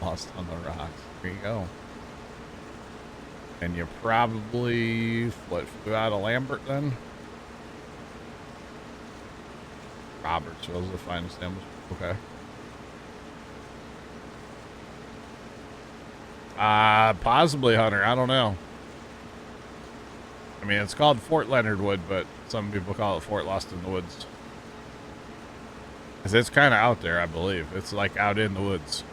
Lost on the rocks. There you go. And you probably flew out of Lambert then? Robertsville's the finest establishment. Okay. Possibly Hunter. I don't know. I mean, it's called Fort Leonard Wood, but some people call it Fort Lost in the Woods. 'Cause it's kind of out there, I believe. It's like out in the woods.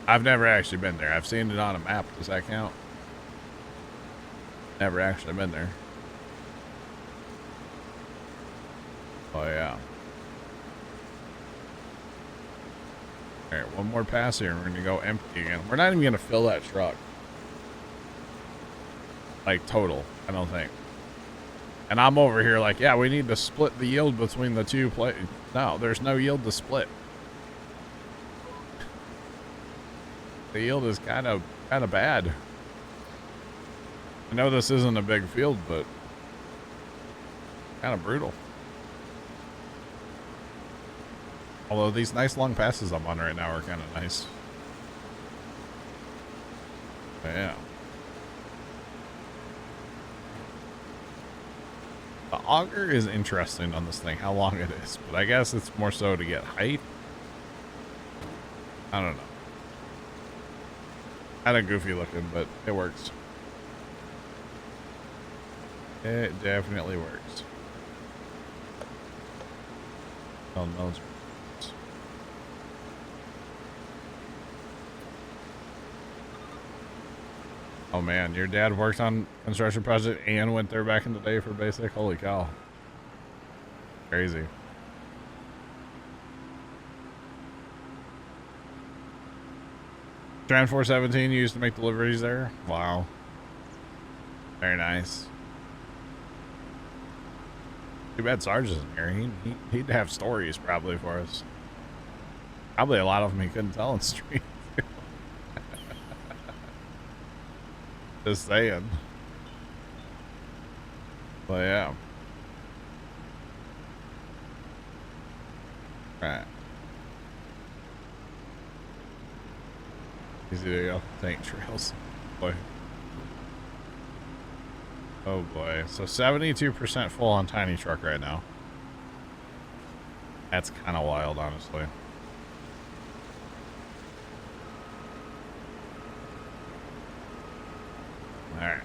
I've never actually been there. I've seen it on a map. Does that count? Never actually been there. Oh, yeah. Alright, one more pass here and we're going to go empty again. We're not even going to fill that truck. Like, total, I don't think. And I'm over here like, yeah, we need to split the yield between the two plates. No, there's no yield to split. The yield is kind of bad. I know this isn't a big field, but kind of brutal. Although these nice long passes I'm on right now are kind of nice. But yeah. The auger is interesting on this thing, how long it is. But I guess it's more so to get height. I don't know. Kind of goofy looking, but it works. It definitely works. Oh, no. Oh man, your dad worked on construction project and went there back in the day for basic? Holy cow. Crazy. Tran 417 you used to make deliveries there? Wow. Very nice. Too bad Sarge isn't here. He'd have stories probably for us. Probably a lot of them he couldn't tell on stream. Just saying. But yeah. Right. Easy to go. Tank trails. Boy. Oh boy. So 72% full on tiny truck right now. That's kind of wild, honestly. All right.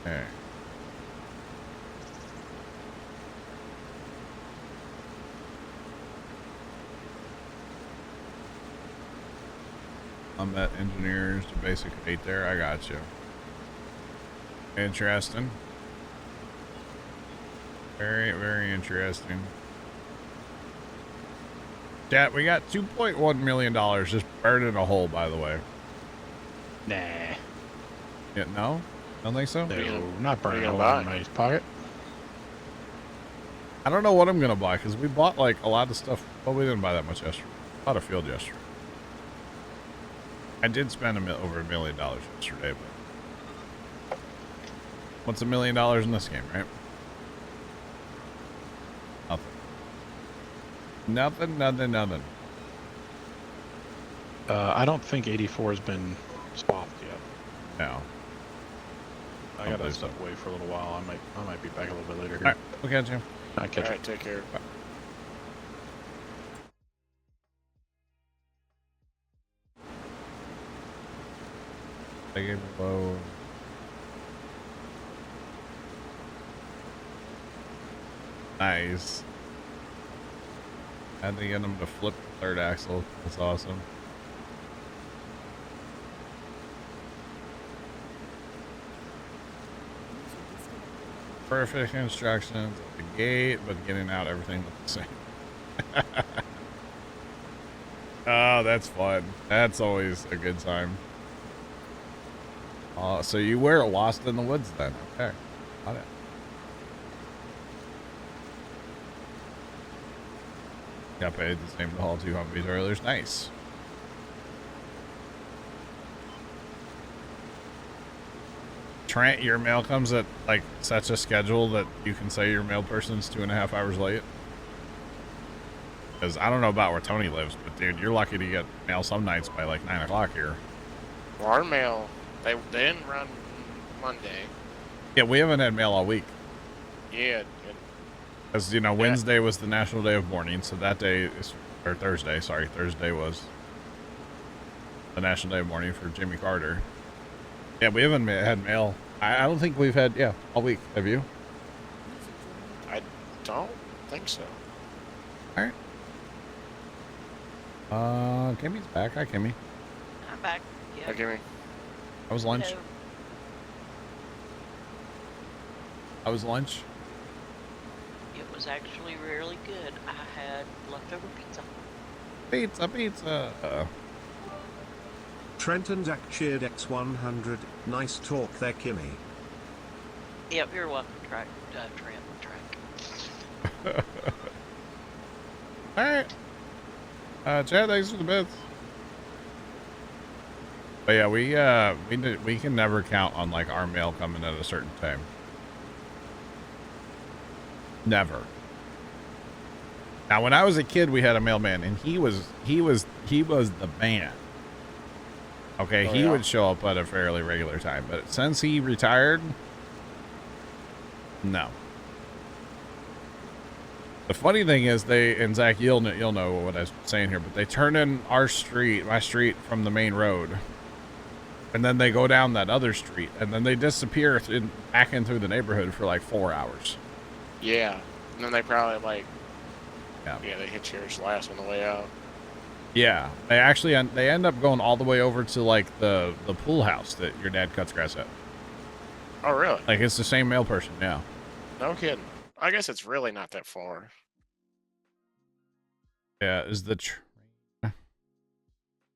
Okay. I'm at engineers to basic 8 there. I got you. Interesting. Very, very interesting. Chat, we got $2.1 million just burning a hole, by the way. Nah. Yeah, no? Don't think so? No, not burning a hole in my pocket. I don't know what I'm going to buy, because we bought, like, a lot of stuff. Well, we didn't buy that much yesterday. Bought a field yesterday. I did spend over $1 million yesterday, but what's $1 million in this game, right? Nothing. I don't think 84 has been swapped yet. No. I Don't gotta believe step so. away for a little while. I might be back a little bit later here. All right, we'll catch you. I catch you. Alright, take care. I gave a low. Nice. Had to get him to flip the third axle. That's awesome. Perfect instructions at the gate, but getting out everything looked the same. Oh, that's fun. That's always a good time. So you were lost in the woods then? Okay, got it. Got paid the same to haul 2 Humvees trailers. Nice. Trent, your mail comes at like such a schedule that you can say your mail person's 2.5 hours late. Because I don't know about where Tony lives, but dude, you're lucky to get mail some nights by like 9 o'clock here. Well, our mail, they didn't run Monday. Yeah, we haven't had mail all week. Yeah. Because, you know, Wednesday was the National Day of Mourning, so that day is, or Thursday, sorry, Thursday was the National Day of Mourning for Jimmy Carter. Yeah, we haven't had mail. I don't think we've had, yeah, all week. Have you? I don't think so. All right. Kimmy's back. Hi, Kimmy. I'm back. Yeah. Hey, give me. How was lunch? Hello. How was lunch? It was actually really good. I had leftover pizza. Pizza. Trent and Zach cheered X100. Nice talk there, Kimmy. Yep, you're welcome, Trent. All right. Chad, thanks for the bits. But yeah, we can never count on like our mail coming at a certain time. Never. Now, when I was a kid, we had a mailman, and he was the man. Okay, Oh, he yeah? would show up at a fairly regular time, but since he retired, no. The funny thing is, and Zach, you'll know what I was saying here, but they turn in my street from the main road, and then they go down that other street, and then they disappear back in through the neighborhood for like 4 hours. Yeah. And then they probably like, Yeah. they hit yours last on the way out. Yeah, they end up going all the way over to like the pool house that your dad cuts grass at. Oh, really? Like it's the same mail person, yeah. No kidding. I guess it's really not that far. Yeah, is the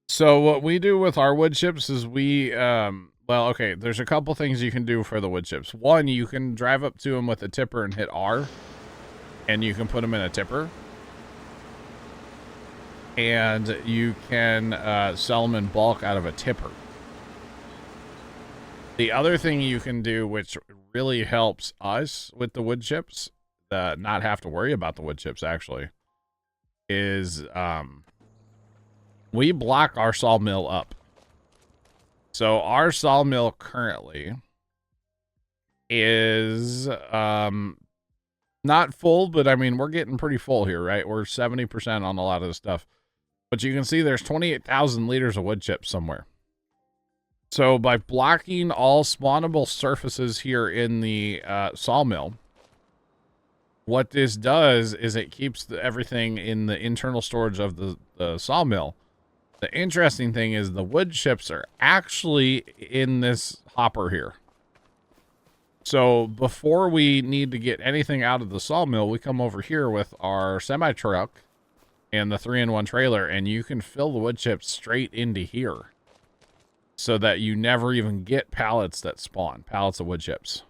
So what we do with our wood chips is well, okay, there's a couple things you can do for the wood chips. One, you can drive up to them with a tipper and hit R, and you can put them in a tipper. And you can sell them in bulk out of a tipper. The other thing you can do, which really helps us with the wood chips, not have to worry about the wood chips actually, is we block our sawmill up. So our sawmill currently is not full, but I mean we're getting pretty full here, right? We're 70% on a lot of the stuff. But you can see there's 28,000 liters of wood chips somewhere. So by blocking all spawnable surfaces here in the sawmill, what this does is it keeps everything in the internal storage of the sawmill. The interesting thing is the wood chips are actually in this hopper here. So before we need to get anything out of the sawmill, we come over here with our semi-truck and the 3-in-1 trailer, and you can fill the wood chips straight into here so that you never even get pallets of wood chips.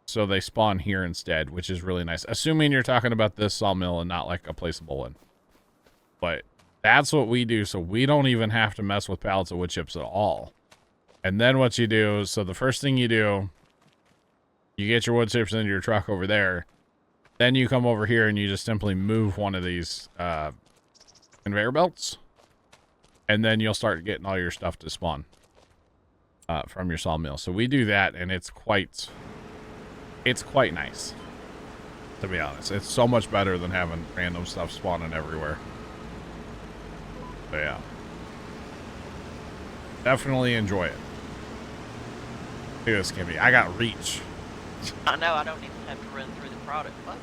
So they spawn here instead, which is really nice. Assuming you're talking about this sawmill and not like a placeable one. But that's what we do, so we don't even have to mess with pallets of wood chips at all. And then what you do, so the first thing you do, you get your wood chips into your truck over there. Then you come over here and you just simply move one of these conveyor belts, and then you'll start getting all your stuff to spawn from your sawmill. So we do that, and it's quite nice, to be honest. It's so much better than having random stuff spawning everywhere. So yeah, definitely enjoy it. Look at this, Kimmy. I got reach. I know, I don't even have to run through the product. What?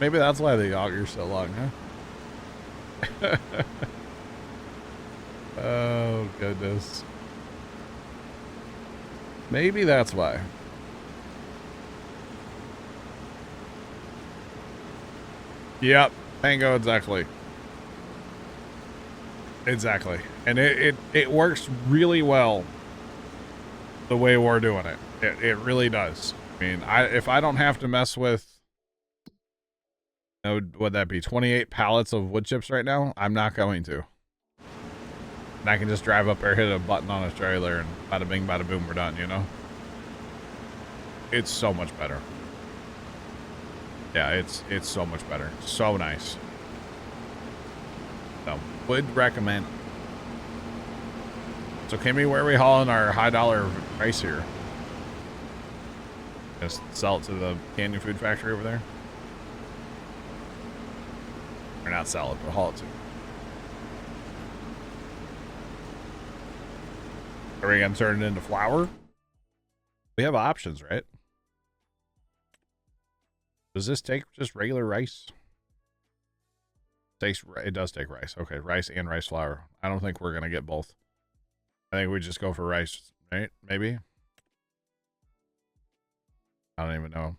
Maybe that's why the auger's so long, huh? Oh, goodness. Maybe that's why. Yep. Tango, exactly. Exactly. And it works really well the way we're doing it. It really does. I mean, if I don't have to mess with, would that be 28 pallets of wood chips right now? I'm not going to. And I can just drive up there, hit a button on a trailer, and bada bing, bada boom, we're done, you know? It's so much better. Yeah, it's so much better. So nice. So, would recommend. So, Kimmy, where are we hauling our high dollar price here? Just sell it to the Canyon Food Factory over there? Or not sell it, but haul it to. Are we going to turn it into flour? We have options, right? Does this take just regular rice? It does take rice. Okay, rice and rice flour. I don't think we're going to get both. I think we just go for rice, right? Maybe? I don't even know.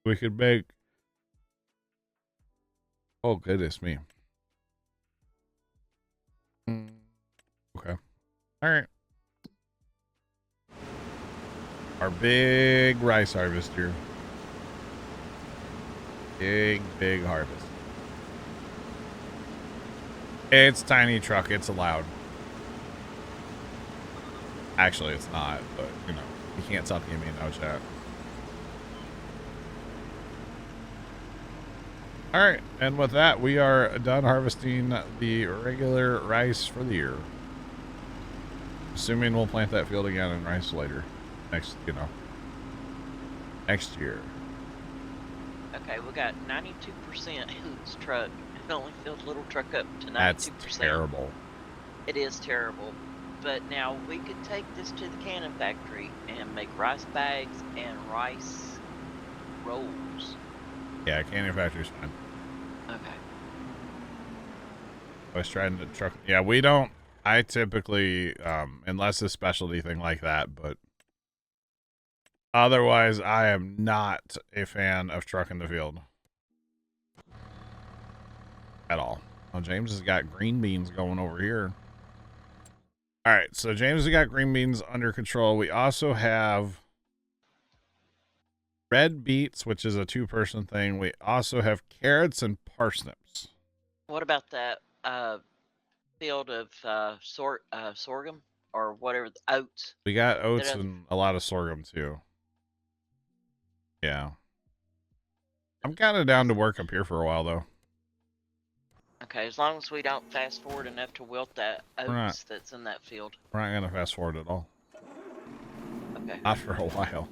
We could make... Oh, goodness me. Okay. All right. Our big rice harvest here. Big harvest. It's tiny truck. It's allowed. Actually, it's not, but, you know, you can't stop giving me no chat. All right, and with that, we are done harvesting the regular rice for the year. Assuming we'll plant that field again in rice later. Next year. Okay, we got 92% whose truck. It only filled little truck up to 92%. That's terrible. It is terrible. But now we could take this to the cannon factory and make rice bags and rice rolls. Yeah, canning factory's fine. Okay. I was trying to truck. Yeah, we don't. I typically, unless a specialty thing like that, but otherwise, I am not a fan of trucking the field at all. Well, James has got green beans going over here. All right, so James has got green beans under control. We also have red beets, which is a 2-person thing. We also have carrots and parsnips. What about that field of sorghum or whatever, the oats? We got oats and a lot of sorghum too. Yeah. I'm kind of down to work up here for a while though. Okay, as long as we don't fast forward enough to wilt that oats that's in that field. We're not going to fast forward at all. Okay. Not for a while.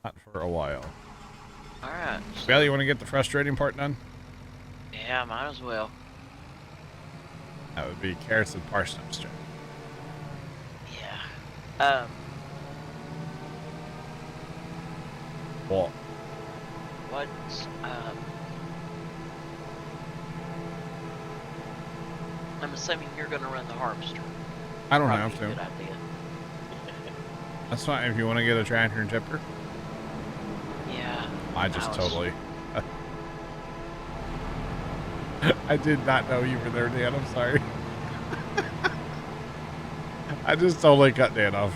Not for a while. Alright. So, Bailey, you want to get the frustrating part done? yeah, might as well. That would be carrots and parsnips, Jim. Yeah. Well, What's, I'm assuming you're going to run the harvester. I don't Probably have to. a good idea. That's fine if you want to get a tractor and tipper. Yeah. I just was- totally... I did not know you were there, Dan. I'm sorry. I just totally cut Dan off.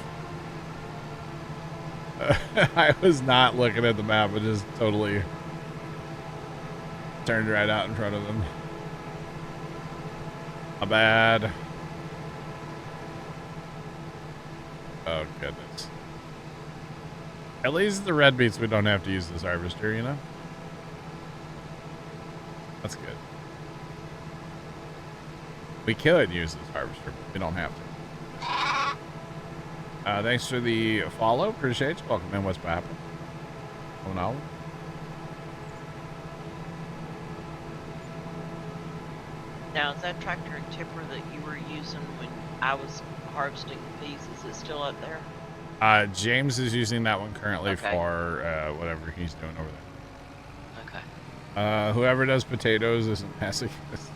I was not looking at the map. I just totally turned right out in front of them. My bad. Oh, goodness. At least the red beets, we don't have to use this harvester, you know? That's good. We could use this harvester, but we don't have to. Thanks for the follow. Appreciate you. Welcome in. What's happening? Oh, no. Now, is that tractor and tipper that you were using when I was harvesting peas, is it still up there? James is using that one currently Okay. for whatever he's doing over Okay. there. Whoever does potatoes isn't passing this.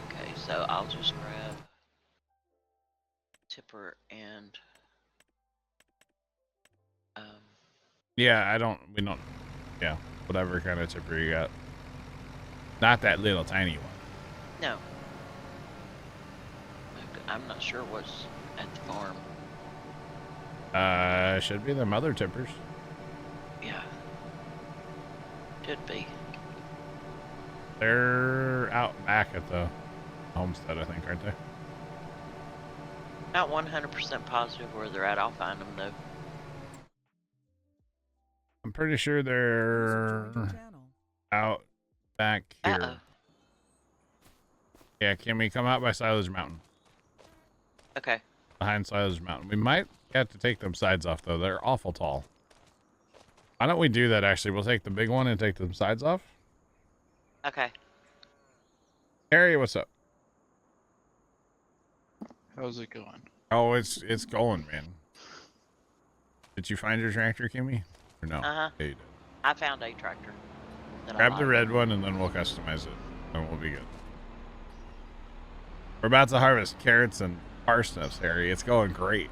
Okay, so I'll just grab tipper and Yeah, yeah, whatever kind of tipper you got. Not that little tiny one. no. I'm not sure what's at the farm. Should be the mother tippers. Yeah. Should be. They're out back at the homestead, I think, aren't they? Not 100% positive where they're at. I'll find them though. I'm pretty sure they're out back here. Uh-oh. Yeah, can we come out by Silage Mountain? Okay. Behind Silage Mountain. We might have to take them sides off, though. They're awful tall. Why don't we do that, actually? We'll take the big one and take them sides off. Okay. Harry, what's up? How's it going? Oh, it's going, man. Did you find your tractor, Kimmy? Or no? Uh-huh. Yeah, you did. I found a tractor. that I Grab the like. red one, and then we'll customize it. And we'll be good. We're about to harvest carrots and parsnips, Harry. It's going great.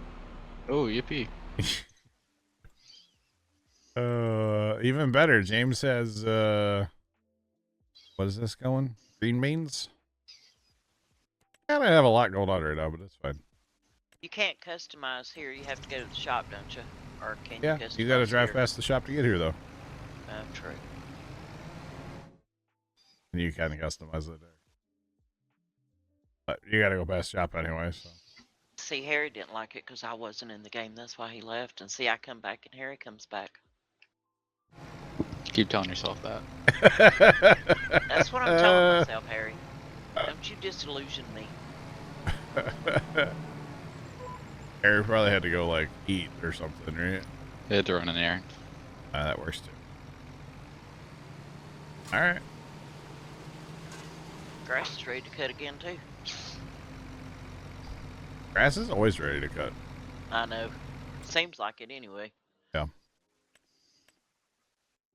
Oh, yippee. Even better. James has, what is this going? Green beans? Gotta have a lot going on right now, but it's fine. You can't customize here. You have to go to the shop, don't you? Or can Yeah, you customize you gotta drive here? past the shop to get here, though. True. And you kind of customize it there. But you gotta go past the shop anyway, so. See, Harry didn't like it because I wasn't in the game. That's why he left. And see, I come back and Harry comes back. Keep telling yourself that. That's what I'm telling myself, Harry. Don't you disillusion me. Harry probably had to go, like, eat or something, right? They had to run an errand. That works, too. Alright. Grass is ready to cut again, too. Grass is always ready to cut. I know. Seems like it anyway. Yeah.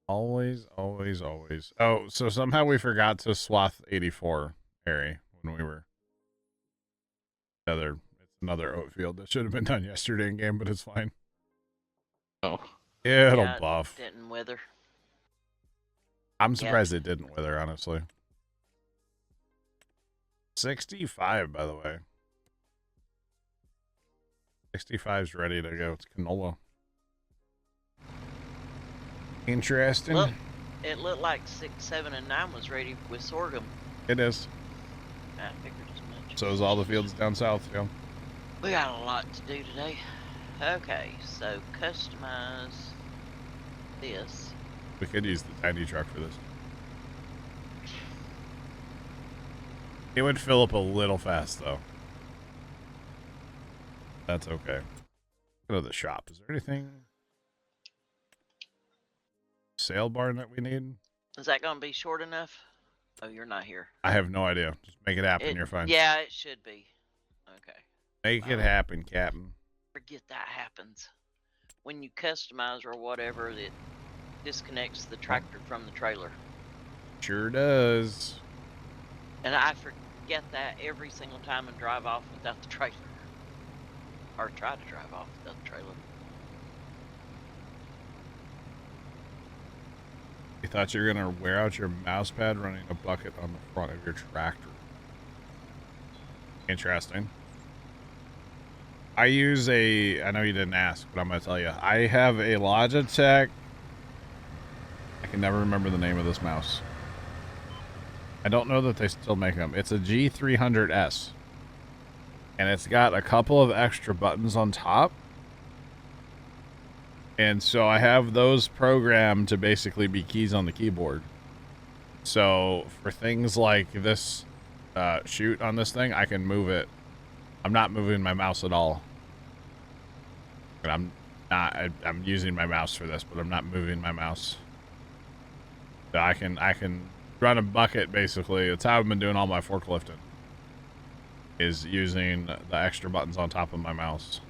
Always, always, always. Oh, so somehow we forgot to swath 84, Harry, when we were... It's another oat field that should have been done yesterday in game, but it's fine. Oh. Yeah, it'll Yeah, buff. It didn't wither. I'm surprised it didn't wither, honestly. 65, by the way. 65's ready to go. It's canola. Interesting. Look, it looked like 6, 7, and 9 was ready with sorghum. It is. I figured as much. So is all the fields down south, yeah. We got a lot to do today. Okay, so customize this. We could use the tiny truck for this. It would fill up a little fast, though. That's okay. Go to the shop. Is there anything... Sale barn that we need? Is that going to be short enough? Oh, you're not here. I have no idea. Just make it happen. You're fine. Yeah, it should be. Okay. Make it happen, Captain. Forget that happens. When you customize or whatever, it disconnects the tractor from the trailer. Sure does. And I forget that every single time and drive off without the trailer. Or try to drive off without the trailer. You thought you were going to wear out your mouse pad running a bucket on the front of your tractor. Interesting. I use I know you didn't ask, but I'm going to tell you. I have a Logitech. I can never remember the name of this mouse. I don't know that they still make them. It's a G300S. And it's got a couple of extra buttons on top. And so I have those programmed to basically be keys on the keyboard. So for things like this shoot on this thing, I can move it. I'm not moving my mouse at all. But I'm using my mouse for this, but I'm not moving my mouse. So I can run a bucket basically. That's how I've been doing all my forklifting. Is using the extra buttons on top of my mouse.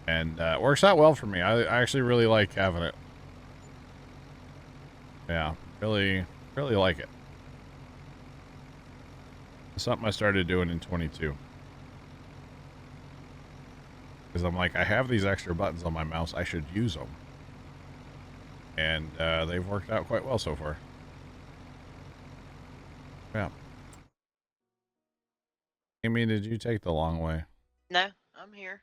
And it works out well for me. I actually really like having it. Yeah, really like it. It's something I started doing in 22. Because I'm like, I have these extra buttons on my mouse. I should use them. And they've worked out quite well so far. Yeah. Amy, did you take the long way? No, I'm here.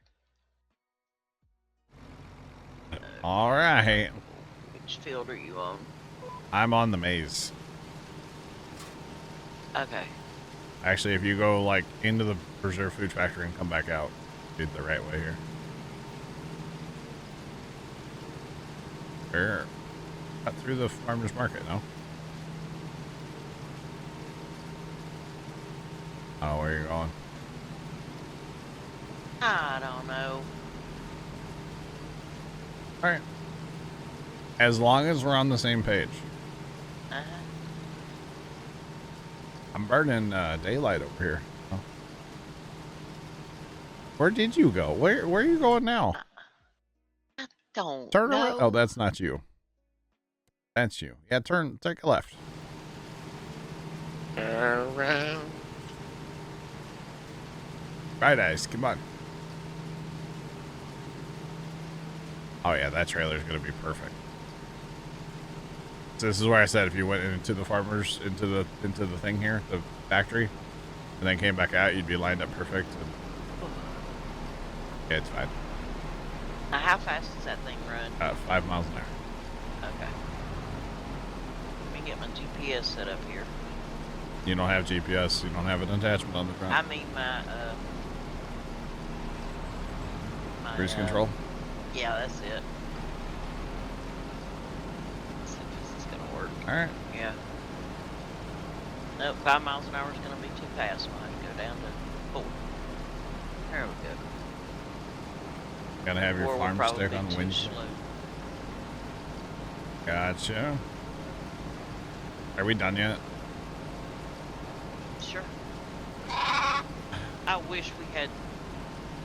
All right. Which field are you on? I'm on the maze. Okay. Actually, if you go like into the Preserve Food Factory and come back out, did the right way here. Sure. Cut through the farmer's market, no? Oh, where are you going? I don't know. All right. As long as we're on the same page. Uh-huh. I'm burning daylight over here. Oh. Where did you go? Where are you going now? Don't Turn know. around. Oh, that's not you. That's you. Yeah, take a left. Around. Right eyes, come on. Oh yeah, that trailer's gonna be perfect. So this is where I said if you went into the farmers, into the thing here, the factory, and then came back out, you'd be lined up perfect. And yeah, it's fine. Now, how fast does that thing run? 5 miles an hour. Okay. Let me get my GPS set up here. You don't have GPS. You don't have an attachment on the front. I mean my Cruise control. Yeah, that's it. Let's see if this is gonna work. All right. Yeah. Nope, 5 miles an hour is gonna be too fast. We'll have to go down to 4. There we go. Gotta have your 4 will farm probably stick be on the too windshield. slow. Gotcha. Are we done yet? Sure. I wish we had.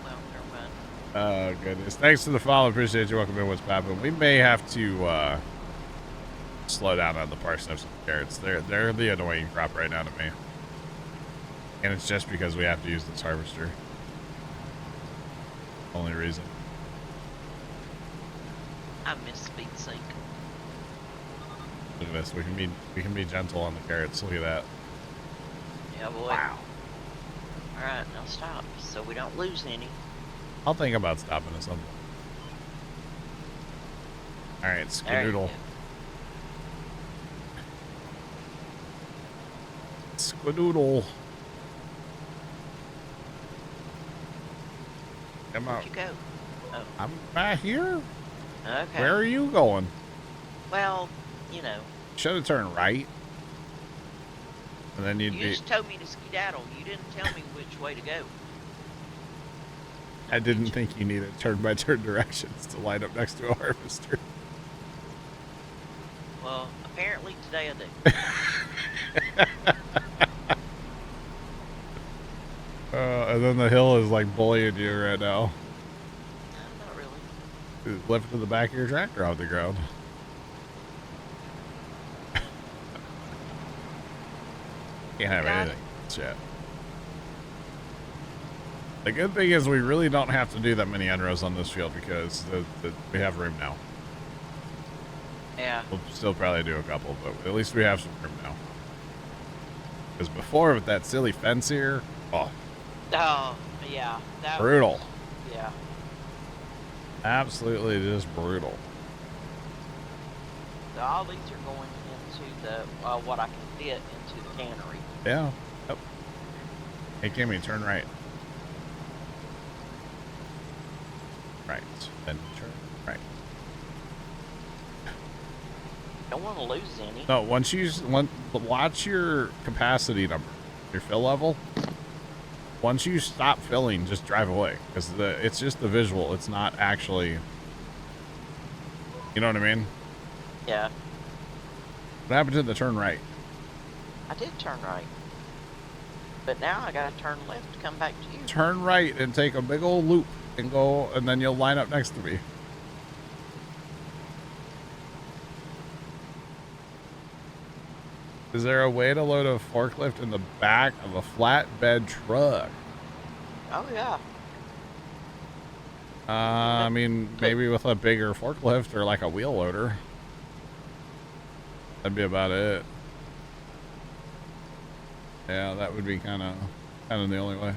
Well, never mind. Oh, goodness. Thanks for the follow. Appreciate you. Welcome in. What's poppin'? We may have to slow down on the parsnips and carrots. They're the annoying crop right now to me. And it's just because we have to use this harvester. Only reason. I miss Speed Sync. Look at this. We can be gentle on the carrots. Look at that. Yeah, boy. Wow. Alright, now stop so we don't lose any. I'll think about stopping at some point. All right, There you skedoodle. go. Skedoodle. Come out. Where'd you go? Oh, I'm right here. okay. Where are you going? Well, you know, Should have turned right. And then you'd you be. just told me to skedaddle. You didn't tell me which way to go. I didn't think you needed turn-by-turn directions to line up next to a harvester. Well, apparently today I do. And then the hill is like bullying you right now. No, not really. It's lifting the back of your tractor off the ground. Can't have Got anything yet. The good thing is we really don't have to do that many unrows on this field because we have room now. Yeah. We'll still probably do a couple, but at least we have some room now. Because before with that silly fence here, oh, Oh, yeah. That brutal. Yeah. Absolutely just brutal. So all these are going into the what I can fit into the cannery. Yeah. Yep. Hey, Kimmy, turn right. Right. Then turn right. don't want to lose any. No, watch your capacity number, your fill level. Once you stop filling, just drive away, because it's just the visual. It's not actually, you know what I mean? Yeah, What happened to the turn right? I did turn right. But now I gotta turn left to come back to you. Turn right and take a big old loop and go, and then you'll line up next to me. Is there a way to load a forklift in the back of a flatbed truck? Oh, yeah. I mean, maybe with a bigger forklift or like a wheel loader. That'd be about it. Yeah, that would be kind of the only way.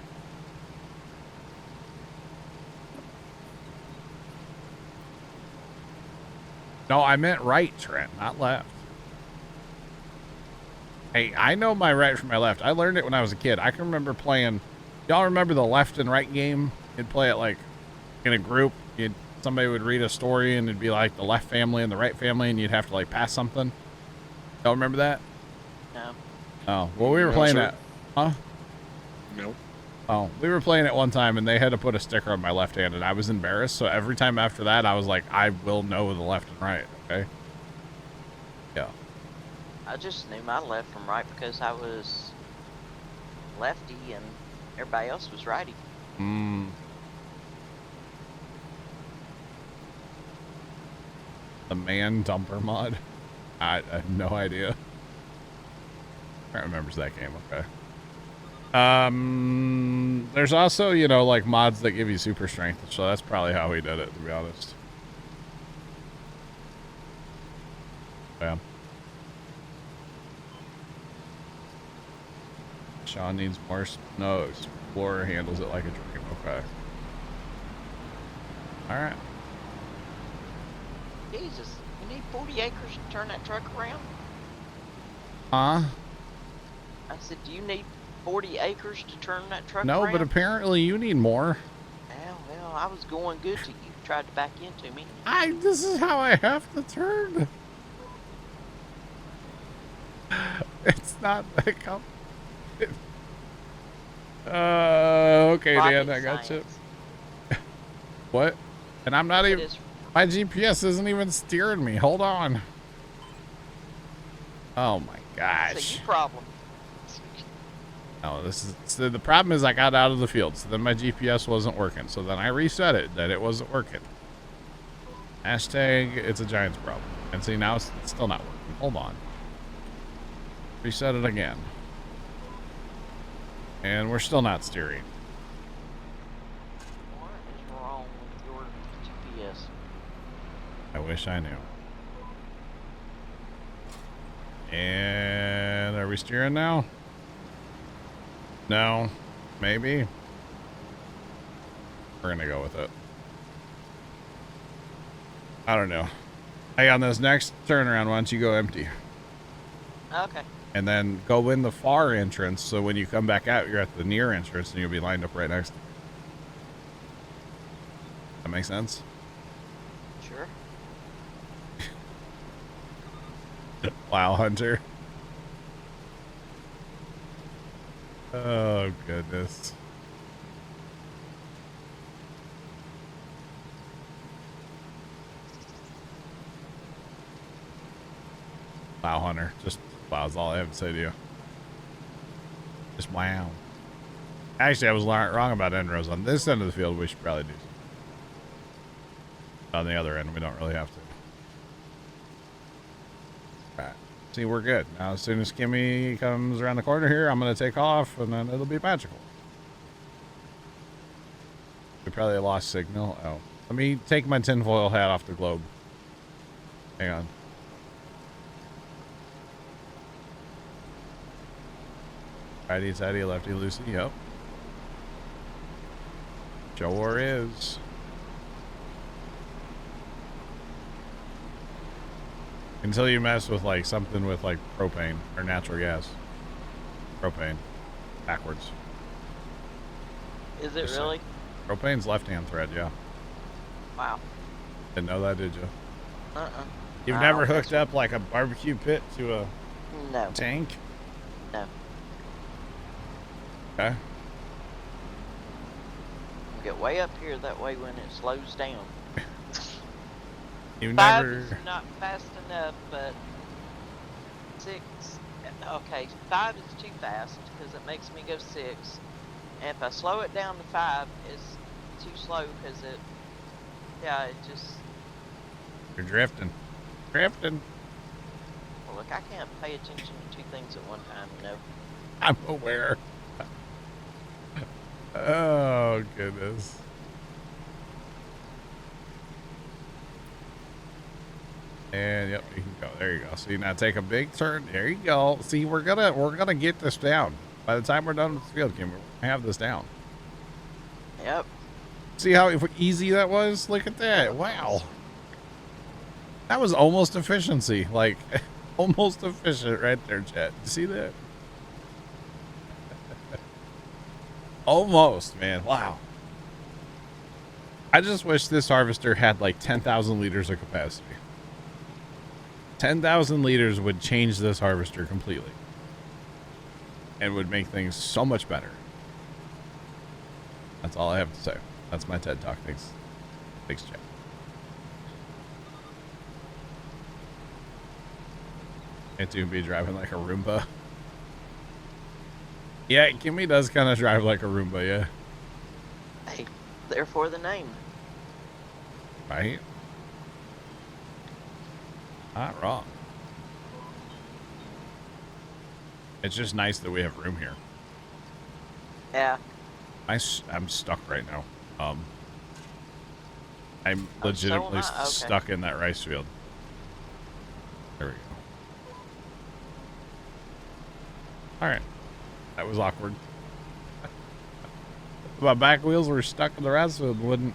No, I meant right, Trent, not left. Hey, I know my right from my left. I learned it when I was a kid. I can remember playing. Y'all remember the left and right game? You'd play it like in a group. Somebody would read a story and it'd be like the left family and the right family, and you'd have to like pass something. Y'all remember that? No. Oh, well, we were No, playing sir. that. Huh? Nope. Oh, we were playing it one time, and they had to put a sticker on my left hand, and I was embarrassed. So every time after that, I was like, I will know the left and right. Okay. Yeah. I just knew my left from right because I was lefty and everybody else was righty. The man dumper mod. I have no idea. Trent remembers that game. Okay. There's also, you know, like mods that give you super strength, so that's probably how he did it, to be honest. Yeah. Sean needs more. No, Explorer handles it like a dream. Okay. All right. Jesus, you need 40 acres to turn that truck around? Huh? I said, do you need 40 acres to turn that truck No, around? but apparently you need more. Well, I was going good till you tried to back into me. This is how I have to turn. It's not that complicated. Okay, Rocket Dan, I got you. science. What? And I'm not It even. is My GPS isn't even steering me. Hold on. Oh my it's gosh. a you problem. No, this is so the problem is I got out of the field, so then my GPS wasn't working. So then I reset it, that it wasn't working. Hashtag it's a Giants problem. And see, now it's still not working. Hold on. Reset it again. And we're still not steering. What is wrong with your GPS? I wish I knew. And are we steering now? No. Maybe. We're gonna go with it. I don't know. Hey, on this next turnaround, why don't you go empty? Okay. And then go in the far entrance, so when you come back out, you're at the near entrance, and you'll be lined up right next to me. That make sense? Sure. Wow, Hunter. Oh, goodness. Wow, Hunter. Just wow is all I have to say to you. Just wow. Actually, I was wrong about end rows. On this end of the field, we should probably do something. On the other end, we don't really have to. All right. See, we're good. Now, as soon as Kimmy comes around the corner here, I'm going to take off, and then it'll be magical. We probably lost signal. Oh. Let me take my tinfoil hat off the globe. Hang on. Righty tighty, lefty loosey. Yep. Sure is. Until you mess with like something with like propane or natural gas. Propane. Backwards. Is it Yes, sir. really? Propane's left-hand thread, yeah. Wow. Didn't know that, did you? Uh-uh. You've never hooked up like a barbecue pit to a No. tank? No. Okay. Get way up here, that way when it slows down. You've 5 never. is not fast enough, but 6. Okay, 5 is too fast because it makes me go 6. And if I slow it down to 5, it's too slow because it. Yeah, it just. You're drifting. Drifting. Well, look, I can't pay attention to 2 things at one time, you know. I'm aware. Oh, goodness. And yep, you can go. There you go. See, now take a big turn. There you go. See, we're gonna get this down. By the time we're done with the field game, we're gonna have this down. Yep. See how easy that was? Look at that. Wow. That was almost efficiency. Like, almost efficient right there, chat. You see that? Almost, man. Wow. I just wish this harvester had like 10,000 liters of capacity. 10,000 liters would change this harvester completely. And would make things so much better. That's all I have to say. That's my TED Talk. Thanks. Thanks, chat. It do be driving like a Roomba. Yeah, Kimmy does kind of drive like a Roomba, yeah. Hey, therefore the name. Right? Not wrong. It's just nice that we have room here. Yeah. I'm stuck right now. I'm Oh, so legitimately am I. Okay. stuck in that rice field. There we go. All right. That was awkward. My back wheels were stuck in the rice field and wouldn't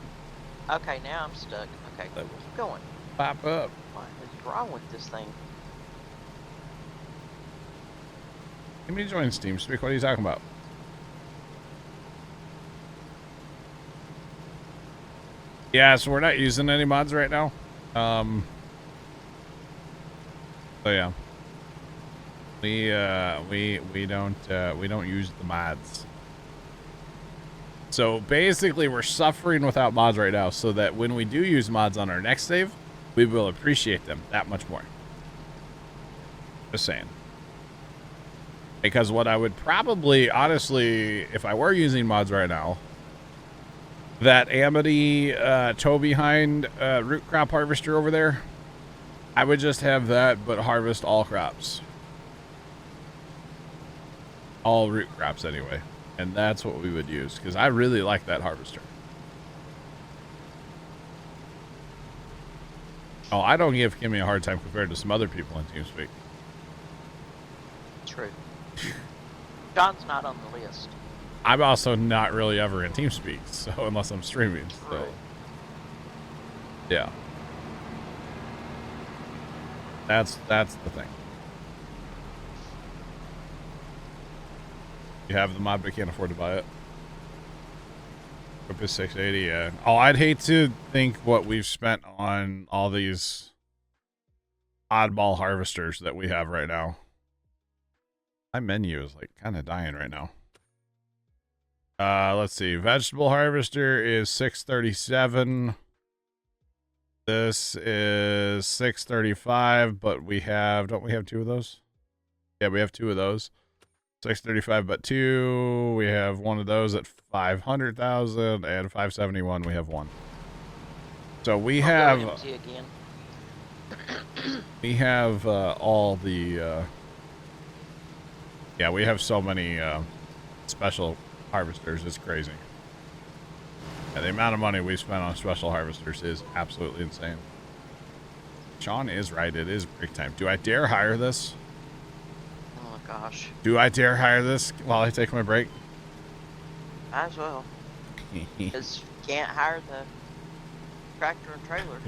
Okay, now I'm stuck. Okay, That- keep going. pop up. What is wrong with this thing? Let me join Steam Speak. What are you talking about? Yeah, so we're not using any mods right now. So yeah. We don't use the mods. So basically we're suffering without mods right now so that when we do use mods on our next save, we will appreciate them that much more. Just saying. Because what I would probably, honestly, if I were using mods right now, that Amity tow behind root crop harvester over there, I would just have that, but harvest all crops. All root crops anyway. And that's what we would use, because I really like that harvester. Oh, I don't give Kimmy a hard time compared to some other people in TeamSpeak. True. John's not on the list. I'm also not really ever in TeamSpeak, so unless I'm streaming. So, Right. yeah, that's the thing. You have the mod, but can't afford to buy it. Whip is 680. Yeah. Oh, I'd hate to think what we've spent on all these oddball harvesters that we have right now. My menu is like kind of dying right now. Let's see. Vegetable harvester is 637. This is 635, but we have, don't we have 2 of those? Yeah, we have 2 of those. 635 but 2. We have 1 of those at 500,000 and 571 we have 1. So we I'll go have empty again. we have all the yeah, we have so many special harvesters, it's crazy. Yeah, the amount of money we spent on special harvesters is absolutely insane. Sean is right, it is break time. Do I dare hire this? Oh gosh. Do I dare hire this while I take my break? Might as well. Because you can't hire the tractor and trailer.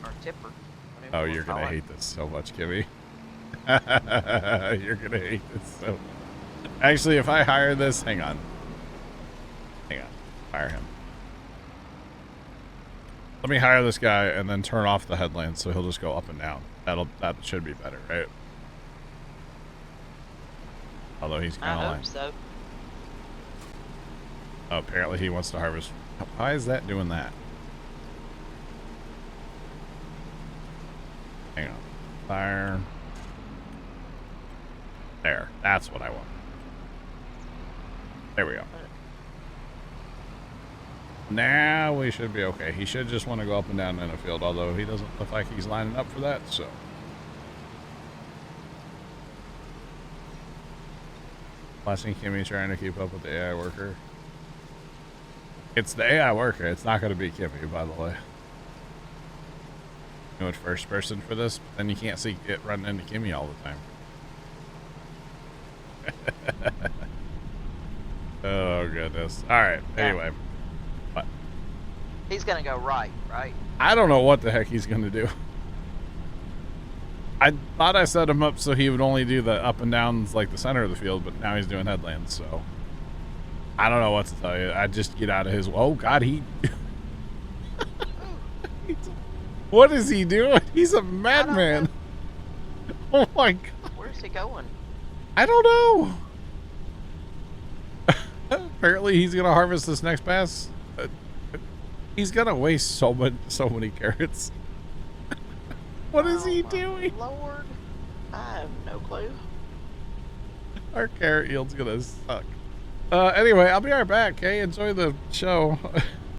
Or tipper. whatever Oh, you you're wanna gonna call it. hate this so much, Kimmy. You're gonna hate this so much. Actually, if I hire this, hang on. Fire him. Let me hire this guy and then turn off the headlamps so he'll just go up and down. That should be better, right? Although he's kind I of hope like, so. oh, apparently he wants to harvest. Why is that doing that? Hang on. Fire. There. That's what I want. There we go. Now we should be okay. He should just want to go up and down in a field, although he doesn't look like he's lining up for that, so. Blessing Kimmy trying to keep up with the AI worker. It's the AI worker. It's not going to be Kimmy, by the way. You know, it's first person for this, but then you can't see it running into Kimmy all the time. Oh, goodness. All right. Yeah. Anyway. What? He's gonna go right? I don't know what the heck he's going to do. I thought I set him up so he would only do the up and downs like the center of the field, but now he's doing headlands, so I don't know what to tell you. I just get out of his. Oh God, he. What is he doing? He's a madman. Oh my God. Where's he going? I don't know. Apparently, he's gonna harvest this next pass. He's gonna waste so many carrots. What is he Oh, my doing? Lord, I have no clue. Our carrot yield's gonna suck. Anyway, I'll be right back. Okay, enjoy the show.